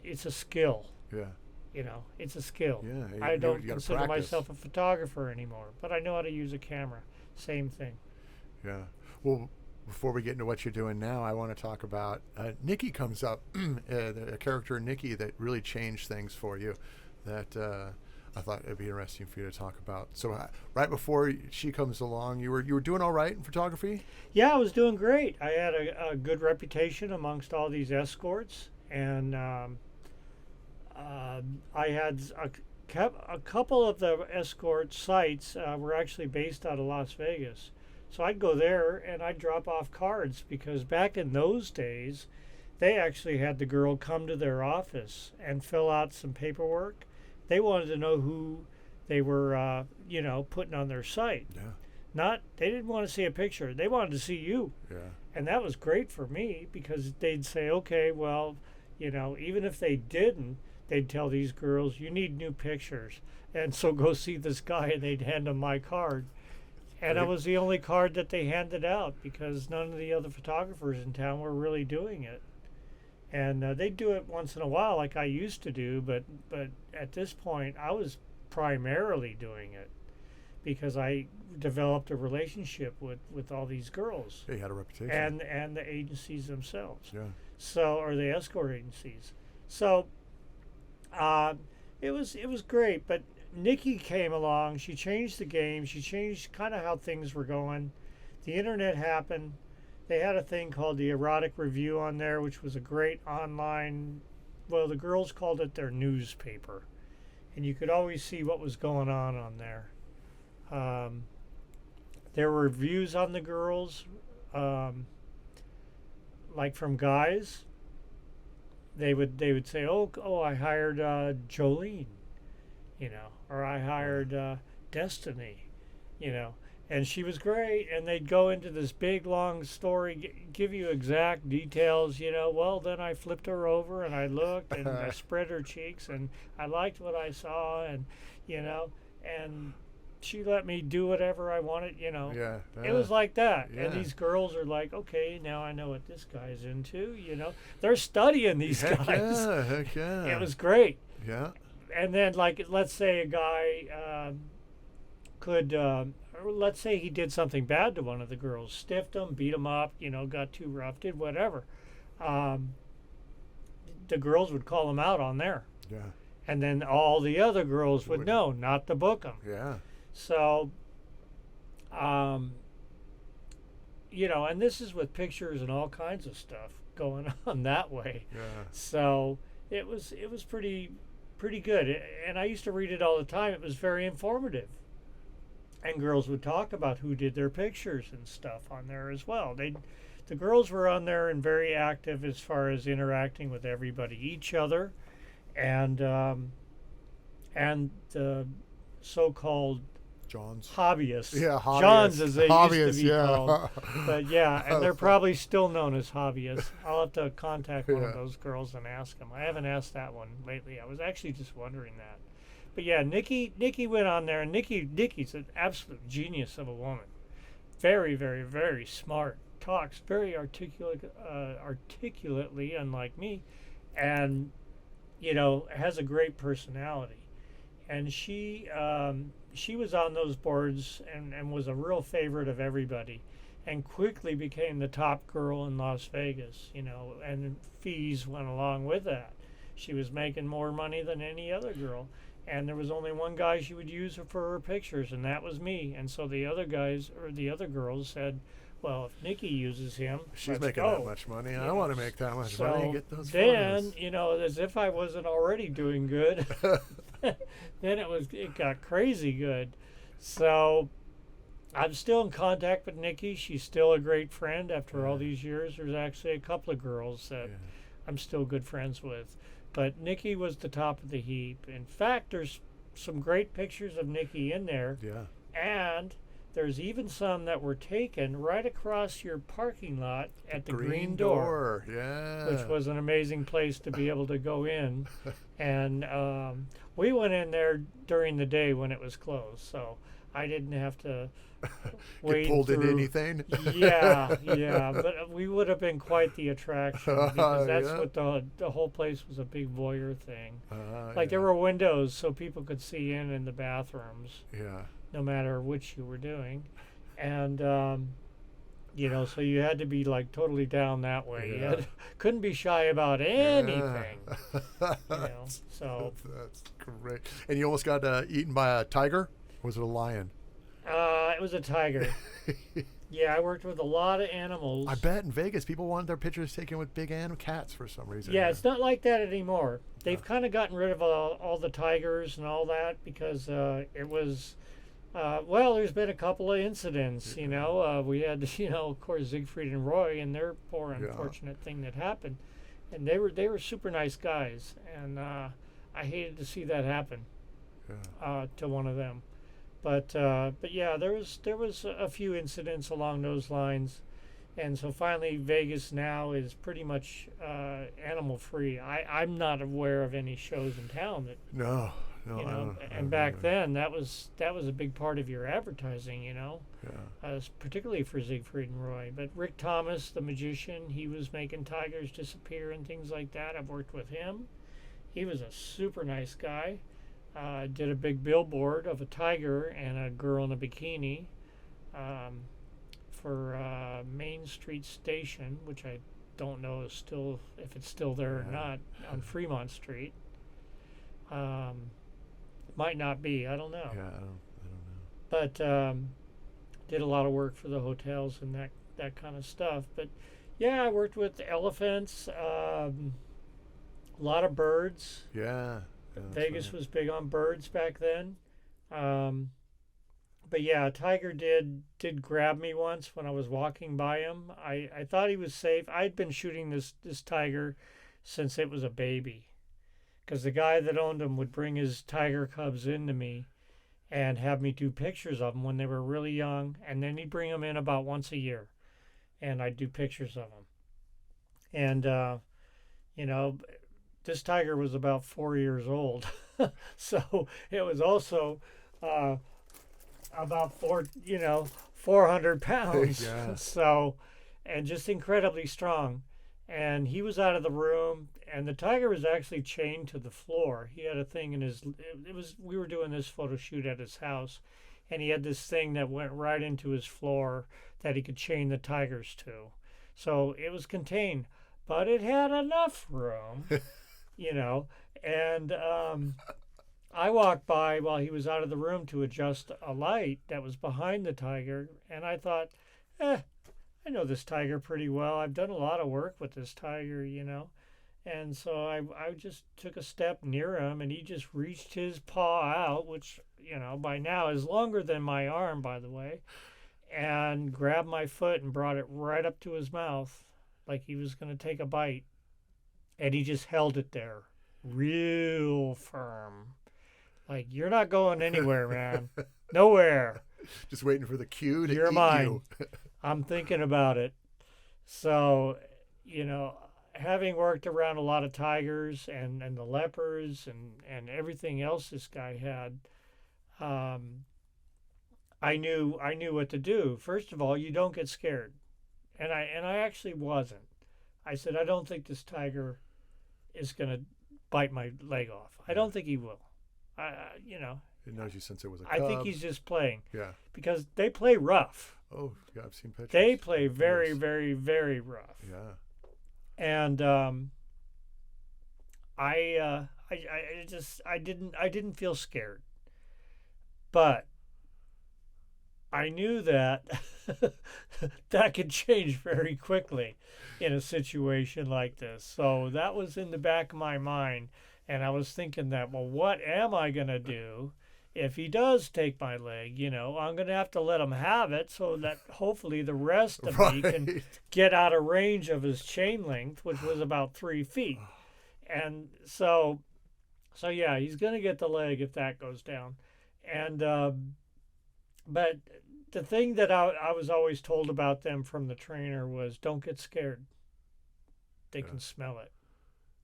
It's a skill. Yeah. It's a skill. Yeah. I don't you gotta consider practice. myself a photographer anymore, but I know how to use a camera. Same thing. Yeah. Well, before we get into what you're doing now, I want to talk about Nikki comes up, a character Nikki that really changed things for you. That I thought it'd be interesting for you to talk about. So right before she comes along, you were doing all right in photography. Yeah, I was doing great. I had a good reputation amongst all these escorts, and I had a couple of the escort sites were actually based out of Las Vegas. So I'd go there and I'd drop off cards, because back in those days, they actually had the girl come to their office and fill out some paperwork. They wanted to know who they were, putting on their site. Yeah. They didn't want to see a picture. They wanted to see you. Yeah. And that was great for me, because they'd say, okay, well, even if they didn't, they'd tell these girls, you need new pictures. And so go see this guy, and they'd hand them my card. And I was the only card that they handed out, because none of the other photographers in town were really doing it. And they'd do it once in a while like I used to do, but at this point I was primarily doing it because I developed a relationship with all these girls. Yeah, you had a reputation. And the agencies themselves. Yeah. So, or the escort agencies. So it was great, but Nikki came along. She changed the game. She changed kind of how things were going. The internet happened. They had a thing called the Erotic Review on there, which was a great online, well, the girls called it their newspaper. And you could always see what was going on there. There were reviews on the girls, like from guys. They would say, oh, I hired Jolene, or I hired Destiny, and she was great. And they'd go into this big long story, give you exact details, well, then I flipped her over and I looked and I spread her cheeks and I liked what I saw, and and she let me do whatever I wanted, Yeah. It was like that. Yeah. And these girls are like, okay, now I know what this guy's into, They're studying these Heck guys. Yeah, heck yeah. It was great. Yeah. And then, like, let's say a guy or let's say he did something bad to one of the girls, stiffed them, beat them up, got too rough, did whatever. The girls would call him out on there. Yeah. And then all the other girls would know not to book him. Yeah. So, and this is with pictures and all kinds of stuff going on that way. Yeah. So it was pretty good. And I used to read it all the time. It was very informative. And girls would talk about who did their pictures and stuff on there as well. The girls were on there and very active as far as interacting with everybody, each other, and the so-called John's. hobbyists. Yeah, hobbyists. Johns, as they Hobbyists, used to be yeah. called. But yeah, and they're probably still known as hobbyists. I'll have to contact one Yeah. of those girls and ask them. I haven't asked that one lately. I was actually just wondering that. But yeah, Nikki went on there, and Nikki's an absolute genius of a woman. Very, very, very smart. Talks very articulately, unlike me, and has a great personality. And she was on those boards and was a real favorite of everybody, and quickly became the top girl in Las Vegas, and fees went along with that. She was making more money than any other girl, and there was only one guy she would use for her pictures, and that was me. And so the other guys, or the other girls, said, well, if Nikki uses him, She's let's making go. that much money. I want to make that much So money and get those then, photos. as if I wasn't already doing good, then it got crazy good. So I'm still in contact with Nikki. She's still a great friend after all these years. There's actually a couple of girls that I'm still good friends with. But Nikki was the top of the heap. In fact, there's some great pictures of Nikki in there. Yeah. And there's even some that were taken right across your parking lot at the Green Door. Yeah. Which was an amazing place to be able to go in. And we went in there during the day when it was closed. So I didn't have to Get wade pulled into through. anything? Yeah, but we would have been quite the attraction because that's Yeah. what the whole place was, a big voyeur thing. Like Yeah. there were windows so people could see in the bathrooms, Yeah. no matter which you were doing, and so you had to be like totally down that way. You Yeah. couldn't be shy about Yeah. anything, That's, So that's great. And you almost got eaten by a tiger? Or was it a lion? it was a tiger. Yeah, I worked with a lot of animals. I bet in Vegas people wanted their pictures taken with big animal cats for some reason. Yeah, it's not like that anymore. They've kind of gotten rid of all the tigers and all that because it was, well, there's been a couple of incidents, We had, of course, Siegfried and Roy and their poor unfortunate thing that happened. And they were super nice guys. And I hated to see that happen to one of them. But yeah, there was a few incidents along those lines. And so finally, Vegas now is pretty much animal free. I'm not aware of any shows in town that No. you I know. don't- I And don't back either. then, that was a big part of your advertising, Yeah. particularly for Siegfried and Roy. But Rick Thomas, the magician, he was making tigers disappear and things like that. I've worked with him. He was a super nice guy. Did a big billboard of a tiger and a girl in a bikini. For Main Street Station, which I don't know if it's still there or Yeah. not, on Fremont Street. Might not be. I don't know. Yeah, I don't know. But did a lot of work for the hotels and that kind of stuff. But yeah, I worked with elephants, a lot of birds. Yeah. That's Vegas right. was big on birds back then. But yeah, a tiger did grab me once when I was walking by him. I thought he was safe. I'd been shooting this tiger since it was a baby, because the guy that owned him would bring his tiger cubs into me and have me do pictures of them when they were really young, and then he'd bring them in about once a year, and I'd do pictures of them. And this tiger was about 4 years old, so it was also about 400 pounds. Yeah. So, and just incredibly strong. And he was out of the room, and the tiger was actually chained to the floor. He had a thing in his. We were doing this photo shoot at his house, and he had this thing that went right into his floor that he could chain the tigers to. So it was contained, but it had enough room, And I walked by while he was out of the room to adjust a light that was behind the tiger, and I thought, I know this tiger pretty well. I've done a lot of work with this tiger, And so I just took a step near him, and he just reached his paw out, which, by now is longer than my arm, by the way, and grabbed my foot and brought it right up to his mouth like he was going to take a bite. And he just held it there real firm. Like, you're not going anywhere, man. Nowhere. Just waiting for the cue to You're eat mine. you. I'm thinking about it. So, having worked around a lot of tigers and the leopards and everything else this guy had, I knew what to do. First of all, you don't get scared. And I actually wasn't. I said, I don't think this tiger is going to bite my leg off. I don't think he will. It knows you since it was a cub. I think he's just playing. Yeah. Because they play rough. Oh, yeah, I've seen pictures. They play very, Yes. very, very rough. Yeah. And I didn't feel scared, but I knew that that could change very quickly in a situation like this. So that was in the back of my mind, and I was thinking that, well, what am I gonna do if he does take my leg? I'm gonna have to let him have it so that hopefully the rest of me can Right. get out of range of his chain length, which was about 3 feet. And so yeah, he's going to get the leg if that goes down. And but the thing that I was always told about them from the trainer was, don't get scared. They can smell it.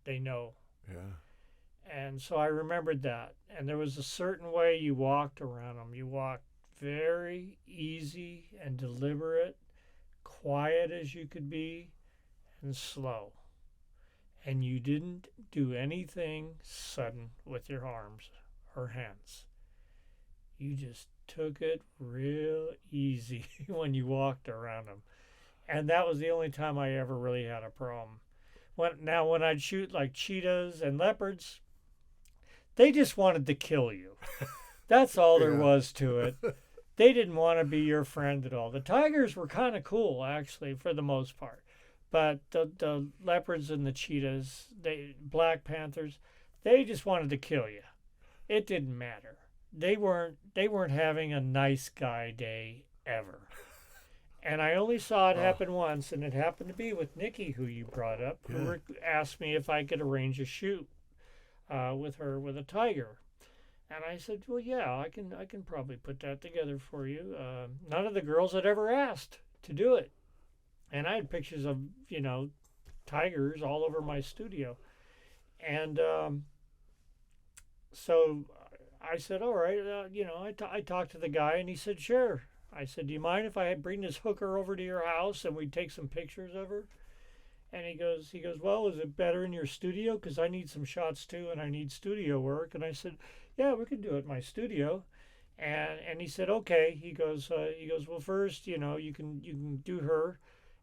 They know. Yeah. And so I remembered that. And there was a certain way you walked around them. You walked very easy and deliberate, quiet as you could be, and slow. And you didn't do anything sudden with your arms or hands. You just took it real easy when you walked around them. And that was the only time I ever really had a problem. When I'd shoot like cheetahs and leopards, they just wanted to kill you. That's all there was to it. They didn't want to be your friend at all. The tigers were kind of cool, actually, for the most part. But the leopards and the cheetahs, black panthers, they just wanted to kill you. It didn't matter. They weren't having a nice guy day ever. And I only saw it happen once, and it happened to be with Nikki, who you brought up, who asked me if I could arrange a shoot with her with a tiger. And I said, well, yeah, I can probably put that together for you. None of the girls had ever asked to do it. And I had pictures of, tigers all over my studio. And so I said, all right, I talked to the guy, and he said, sure. I said, do you mind if I bring this hooker over to your house and we take some pictures of her? And he goes, well, is it better in your studio? Because I need some shots too, and I need studio work. And I said, yeah, we can do it in my studio. And he said, okay. He goes, well, first, you can do her,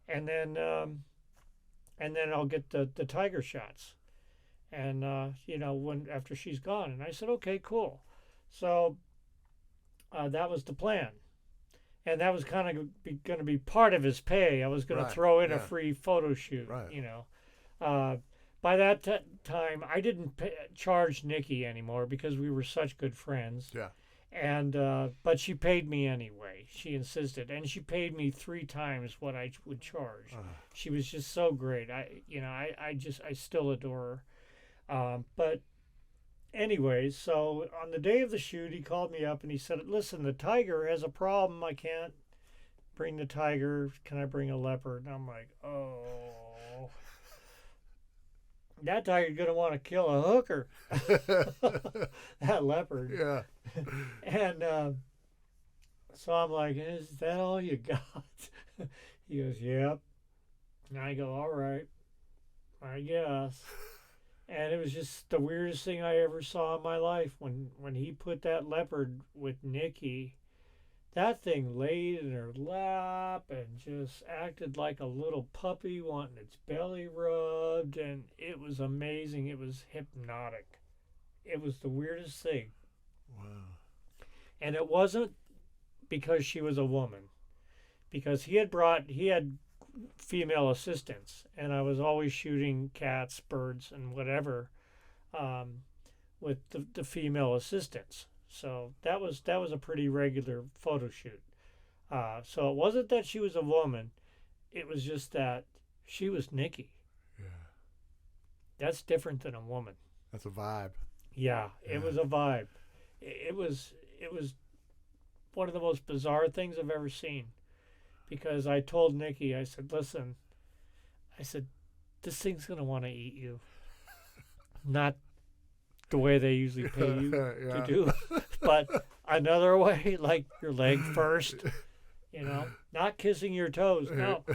and then I'll get the tiger shots. And after she's gone. And I said, okay, cool. So that was the plan. And that was kind of going to be part of his pay. I was going to throw in a free photo shoot, By that time, I didn't charge Nikki anymore because we were such good friends. Yeah. And but she paid me anyway. She insisted, and she paid me 3 times what I would charge. She was just so great. I still adore her. But anyways, so on the day of the shoot, he called me up and he said, listen, the tiger has a problem. I can't bring the tiger. Can I bring a leopard? And I'm like, oh, that tiger's going to want to kill a hooker. That leopard. Yeah. And so I'm like, is that all you got? He goes, yep. And I go, all right, I guess. And it was just the weirdest thing I ever saw in my life. When he put that leopard with Nikki, that thing laid in her lap and just acted like a little puppy wanting its belly rubbed. And it was amazing. It was hypnotic. It was the weirdest thing. Wow. And it wasn't because she was a woman. Because he had female assistants, and I was always shooting cats, birds, and whatever with the female assistants. So that was a pretty regular photo shoot. So it wasn't that she was a woman; it was just that she was Nikki. Yeah. That's different than a woman. That's a vibe. Yeah, it was a vibe. It was one of the most bizarre things I've ever seen. Because I told Nikki, I said, listen, this thing's going to want to eat you. Not the way they usually pay you to do, but another way, like your leg first, not kissing your toes. No,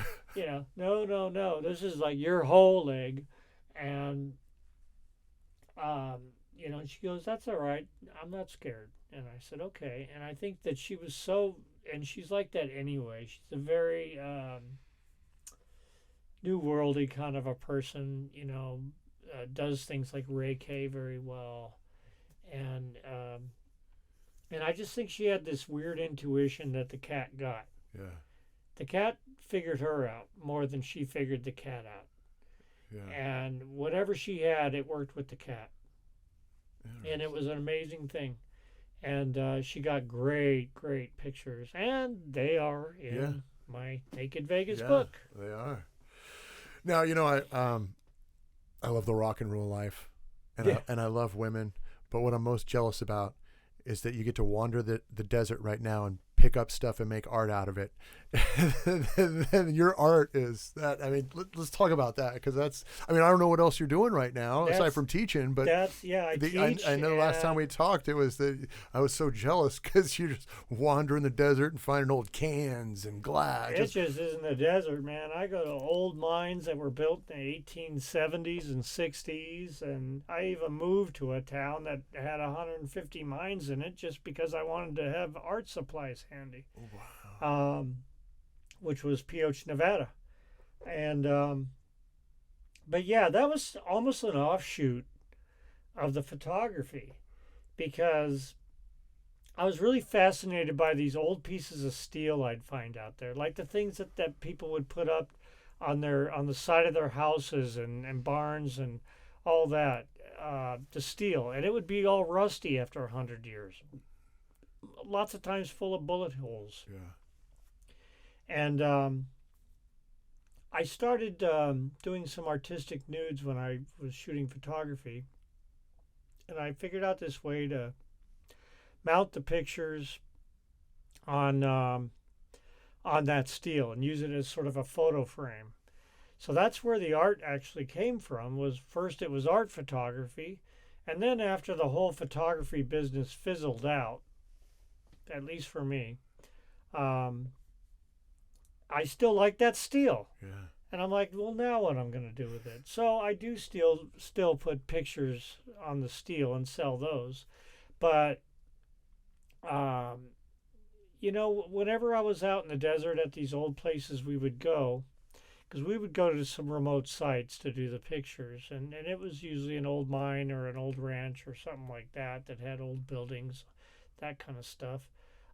no. This is like your whole leg. And, and she goes, that's all right. I'm not scared. And I said, okay. And I think that she was so... And she's like that anyway. She's a very new worldy kind of a person, does things like Reiki very well. And I just think she had this weird intuition that the cat got. Yeah. The cat figured her out more than she figured the cat out. Yeah. And whatever she had, it worked with the cat. And it was an amazing thing. And she got great pictures, and they are in my Naked Vegas book. They are. Now, I love the rock and roll life, and I love women. But what I'm most jealous about is that you get to wander the desert right now and pick up stuff and make art out of it. and then your art is that. I mean, let's talk about that, because that's. I mean, I don't know what else you're doing right now aside from teaching, but that's I teach. I know the last time we talked, it was that I was so jealous because you just wander in the desert and finding old cans and glass. It just isn't the desert, man. I go to old mines that were built in the 1870s and 60s, and I even moved to a town that had 150 mines in it just because I wanted to have art supplies handy. Wow. Which was Pioche, Nevada. And, but yeah, that was almost an offshoot of the photography, because I was really fascinated by these old pieces of steel I'd find out there, like the things that people would put up on the side of their houses and barns and all that, the steel. And it would be all rusty after 100 years. Lots of times full of bullet holes. Yeah. And I started doing some artistic nudes when I was shooting photography. And I figured out this way to mount the pictures on that steel and use it as sort of a photo frame. So that's where the art actually came from. Was first it was art photography, and then after the whole photography business fizzled out, at least for me, I still like that steel. Yeah. And I'm like, well, now what I'm going to do with it? So I do still put pictures on the steel and sell those. But, you know, whenever I was out in the desert at these old places we would go, because we would go to some remote sites to do the pictures. And it was usually an old mine or an old ranch or something like that had old buildings, that kind of stuff.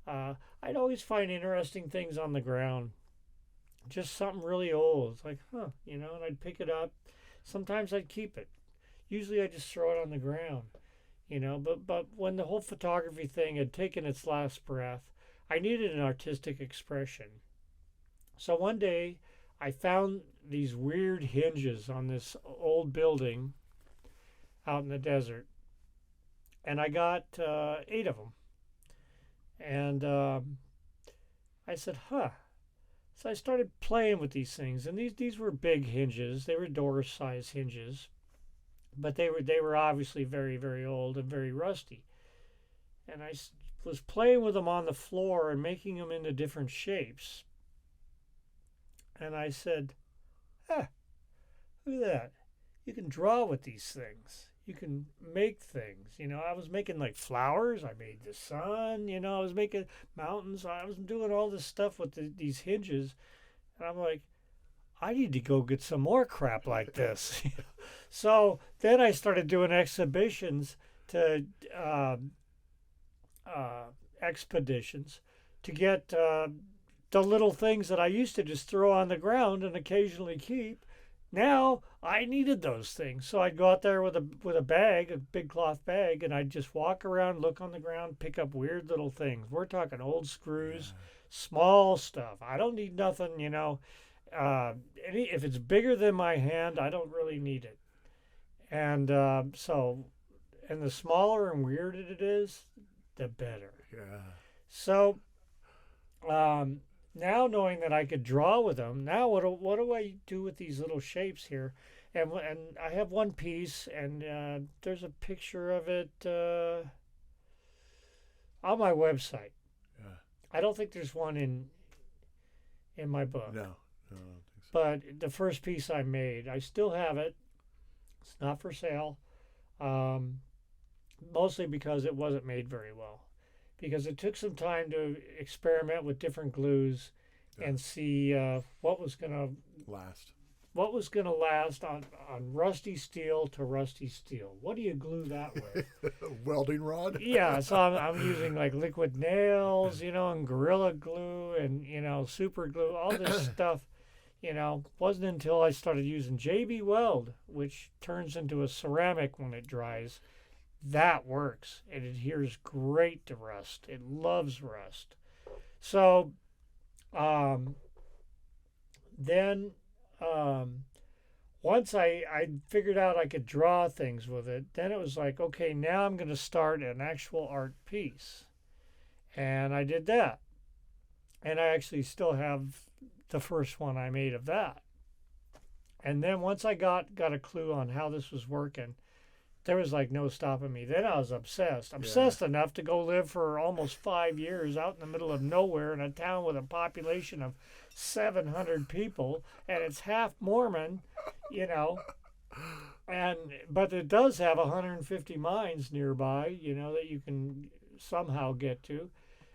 I'd always find interesting things on the ground. Just something really old. It's like, you know, and I'd pick it up. Sometimes I'd keep it. Usually I just throw it on the ground, you know. But when the whole photography thing had taken its last breath, I needed an artistic expression. So one day I found these weird hinges on this old building out in the desert. And I got 8 of them. And I said, So I started playing with these things, and these were big hinges. They were door-size hinges, but they were obviously very, very old and very rusty. And I was playing with them on the floor and making them into different shapes. And I said, look at that. You can draw with these things. You can make things. You know, I was making like flowers. I made the sun. You know, I was making mountains. I was doing all this stuff with these hinges. And I'm like, I need to go get some more crap like this. So then I started doing exhibitions to expeditions to get the little things that I used to just throw on the ground and occasionally keep. Now I needed those things, so I'd go out there with a bag, a big cloth bag, and I'd just walk around, look on the ground, pick up weird little things. We're talking old screws, small stuff. I don't need nothing, you know. If it's bigger than my hand, I don't really need it. And and the smaller and weirder it is, the better. Yeah. So, now knowing that I could draw with them, now what do I do with these little shapes here? And I have one piece, and there's a picture of it on my website. Yeah. I don't think there's one in my book. No, I don't think so. But the first piece I made, I still have it. It's not for sale, mostly because it wasn't made very well. Because it took some time to experiment with different glues and see what was gonna last on rusty steel to rusty steel. What do you glue that with? Welding rod. Yeah, so I'm using like liquid nails, you know, and Gorilla Glue and, you know, super glue, all this stuff. You know, wasn't until I started using JB Weld, which turns into a ceramic when it dries. That works. It adheres great to rust. It loves rust. So then once I figured out I could draw things with it, then it was like, okay, now I'm going to start an actual art piece. And I did that. And I actually still have the first one I made of that. And then once I got a clue on how this was working, there was like no stopping me. Then I was obsessed enough to go live for almost 5 years out in the middle of nowhere in a town with a population of 700 people, and it's half Mormon, you know. But it does have 150 mines nearby, you know, that you can somehow get to,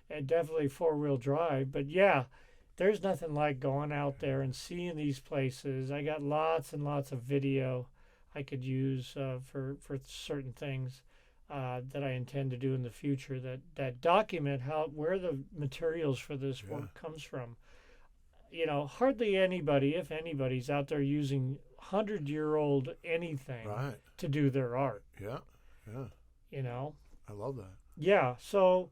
and definitely 4-wheel drive. But yeah, there's nothing like going out there and seeing these places. I got lots and lots of video I could use for certain things that I intend to do in the future that document where the materials for this work comes from. You know, hardly anybody, if anybody's out there using 100-year-old anything to do their art. Yeah, yeah. You know? I love that. Yeah, so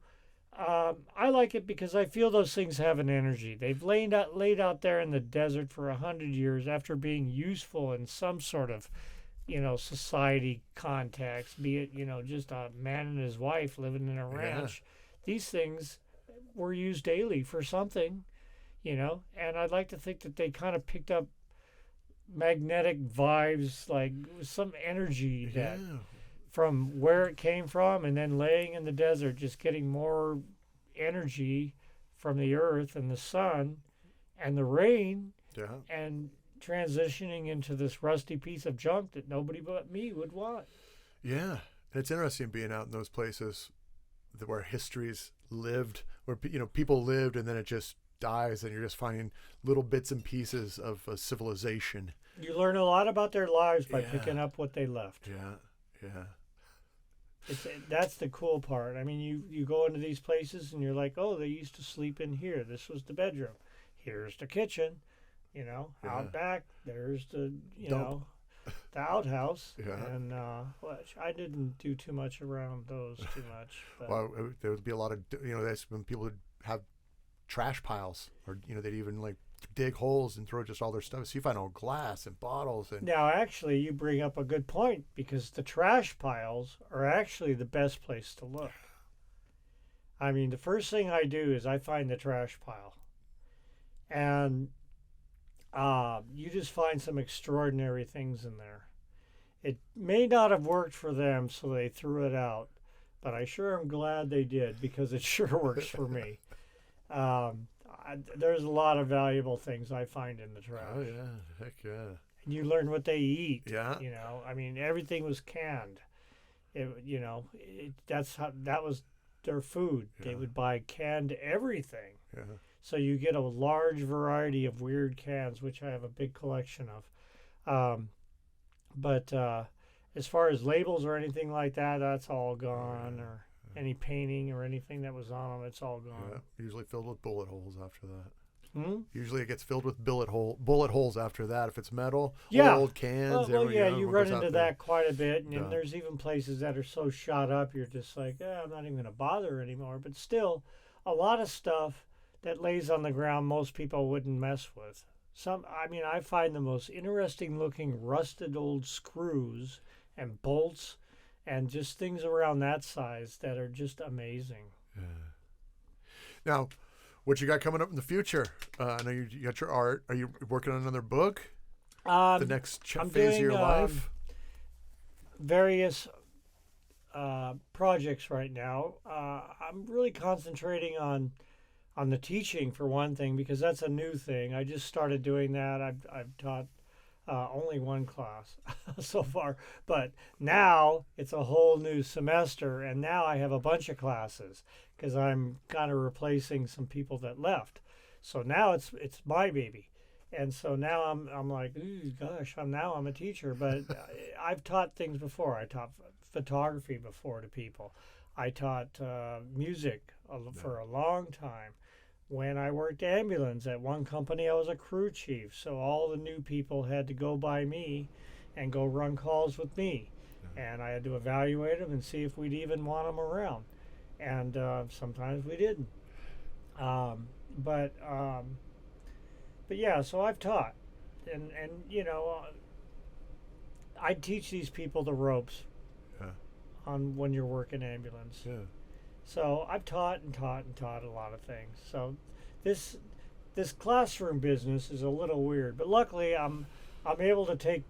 I like it because I feel those things have an energy. They've laid out there in the desert for 100 years after being useful in some sort of, you know, society context, be it, you know, just a man and his wife living in a ranch. These things were used daily for something, you know, and I'd like to think that they kind of picked up magnetic vibes, like some energy that from where it came from, and then laying in the desert, just getting more energy from the earth and the sun and the rain, and transitioning into this rusty piece of junk that nobody but me would want. Yeah, and it's interesting being out in those places where histories lived, where, you know, people lived, and then it just dies, and you're just finding little bits and pieces of a civilization. You learn a lot about their lives by picking up what they left. That's the cool part. I mean, you go into these places and you're like, oh, they used to sleep in here. This was the bedroom. Here's the kitchen. You know, out back, there's the, you know, the outhouse. And which I didn't do too much around those too much. But. Well, there would be a lot of, you know, that's when people would have trash piles, or, you know, they'd even like dig holes and throw just all their stuff. So you find old glass and bottles. And now, actually, you bring up a good point, because the trash piles are actually the best place to look. I mean, the first thing I do is I find the trash pile. And you just find some extraordinary things in there. It may not have worked for them, so they threw it out, but I sure am glad they did, because it sure works for me. There's a lot of valuable things I find in the trash. Oh yeah, heck yeah. And you learn what they eat. Yeah. You know, I mean, everything was canned. That was their food. They would buy canned everything. Yeah. So you get a large variety of weird cans, which I have a big collection of. But as far as labels or anything like that, that's all gone. Or any painting or anything that was on them, it's all gone. Yeah. Usually filled with bullet holes after that. Usually it gets filled with bullet holes after that. If it's metal, old cans. You run into that quite a bit. And there's even places that are so shot up, you're just like, I'm not even going to bother anymore. But still, a lot of stuff that lays on the ground, most people wouldn't mess with. I find the most interesting looking rusted old screws and bolts and just things around that size that are just amazing. Yeah. Now, what you got coming up in the future? I know you got your art. Are you working on another book? The next phase of your life? Various projects right now. I'm really concentrating on the teaching, for one thing, because that's a new thing. I just started doing that. I've taught only one class so far, but now it's a whole new semester, and now I have a bunch of classes because I'm kind of replacing some people that left. So now it's my baby, and so now I'm like, ooh, gosh, I'm a teacher. But I've taught things before. I taught photography before to people. I taught music for a long time. When I worked ambulance at one company, I was a crew chief, so all the new people had to go by me and go run calls with me, and I had to evaluate them and see if we'd even want them around, and sometimes we didn't. But yeah, so I've taught, and you know, I teach these people the ropes on when you're working ambulance. Yeah. So I've taught a lot of things. So this classroom business is a little weird, but luckily I'm able to take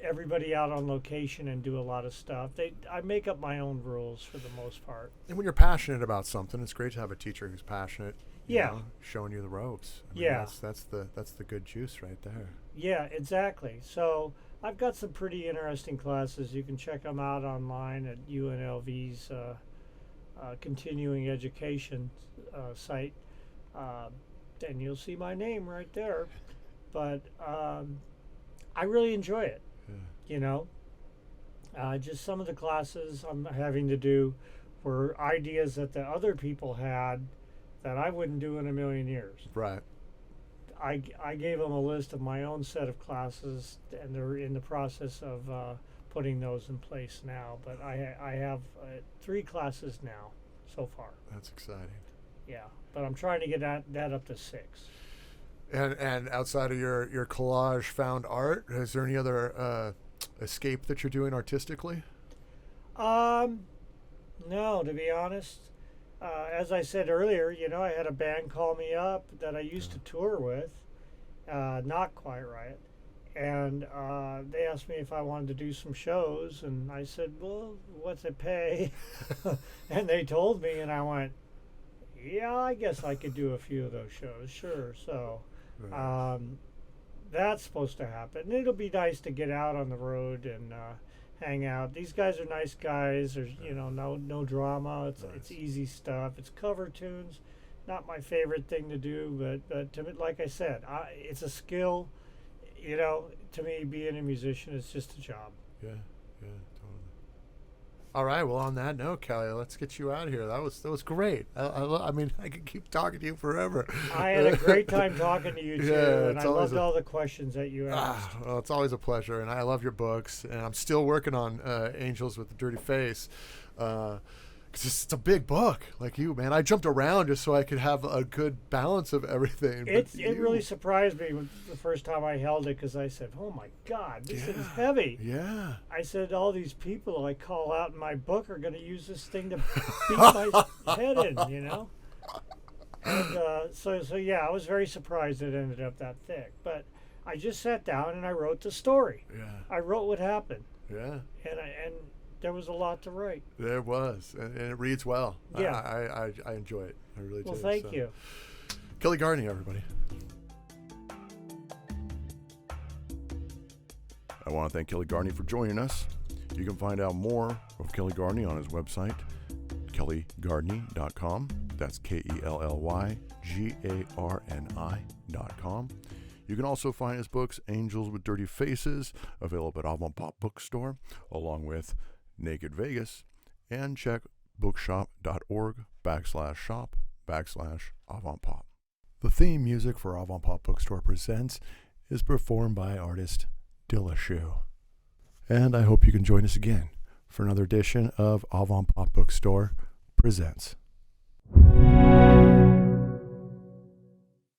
everybody out on location and do a lot of stuff. I make up my own rules for the most part. And when you're passionate about something, it's great to have a teacher who's passionate. You Yeah. know, showing you the ropes. I mean, Yeah. That's the good juice right there. Yeah, exactly. So I've got some pretty interesting classes. You can check them out online at UNLV's continuing education site. And you'll see my name right there. But I really enjoy it. Yeah. You know, just some of the classes I'm having to do were ideas that the other people had that I wouldn't do in a million years. Right. I gave them a list of my own set of classes, and they're in the process of putting those in place now. But I have 3 classes now so far. That's exciting. Yeah, but I'm trying to get that up to 6. And outside of your collage found art, is there any other escape that you're doing artistically? No, to be honest. As I said earlier, you know, I had a band call me up that I used to tour with, not Quiet Riot, and they asked me if I wanted to do some shows, and I said, well, what's it pay? And they told me, and I went, yeah, I guess I could do a few of those shows, sure. So that's supposed to happen. It'll be nice to get out on the road and hang out. These guys are nice guys. There's no drama. It's easy stuff. It's cover tunes. Not my favorite thing to do, but to me, like I said, it's a skill. You know, to me, being a musician is just a job. Yeah, totally. All right. Well, on that note, Kelly, let's get you out of here. That was great. I mean, I could keep talking to you forever. I had a great time talking to you too, Yeah, and I loved all the questions that you asked. Well, it's always a pleasure, and I love your books. And I'm still working on Angels with the Dirty Face. 'Cause it's a big book, like you, man. I jumped around just so I could have a good balance of everything. It really surprised me the first time I held it, because I said, "Oh my God, this thing's heavy." Yeah. I said, "All these people I call out in my book are going to use this thing to beat my head in," you know. And so yeah, I was very surprised it ended up that thick. But I just sat down and I wrote the story. Yeah. I wrote what happened. Yeah. And there was a lot to write. There was, and it reads well. Yeah. I enjoy it. I really do. Well, thank you. Kelly Garni, everybody. I want to thank Kelly Garni for joining us. You can find out more of Kelly Garni on his website, kellygarni.com. That's KELLYGARNI.com. You can also find his books, Angels with Dirty Faces, available at Avantpop Bookstore, along with Naked Vegas, and check bookshop.org/shop/Avantpop. The theme music for Avantpop Bookstore Presents is performed by artist Dillashoe. And I hope you can join us again for another edition of Avantpop Bookstore Presents.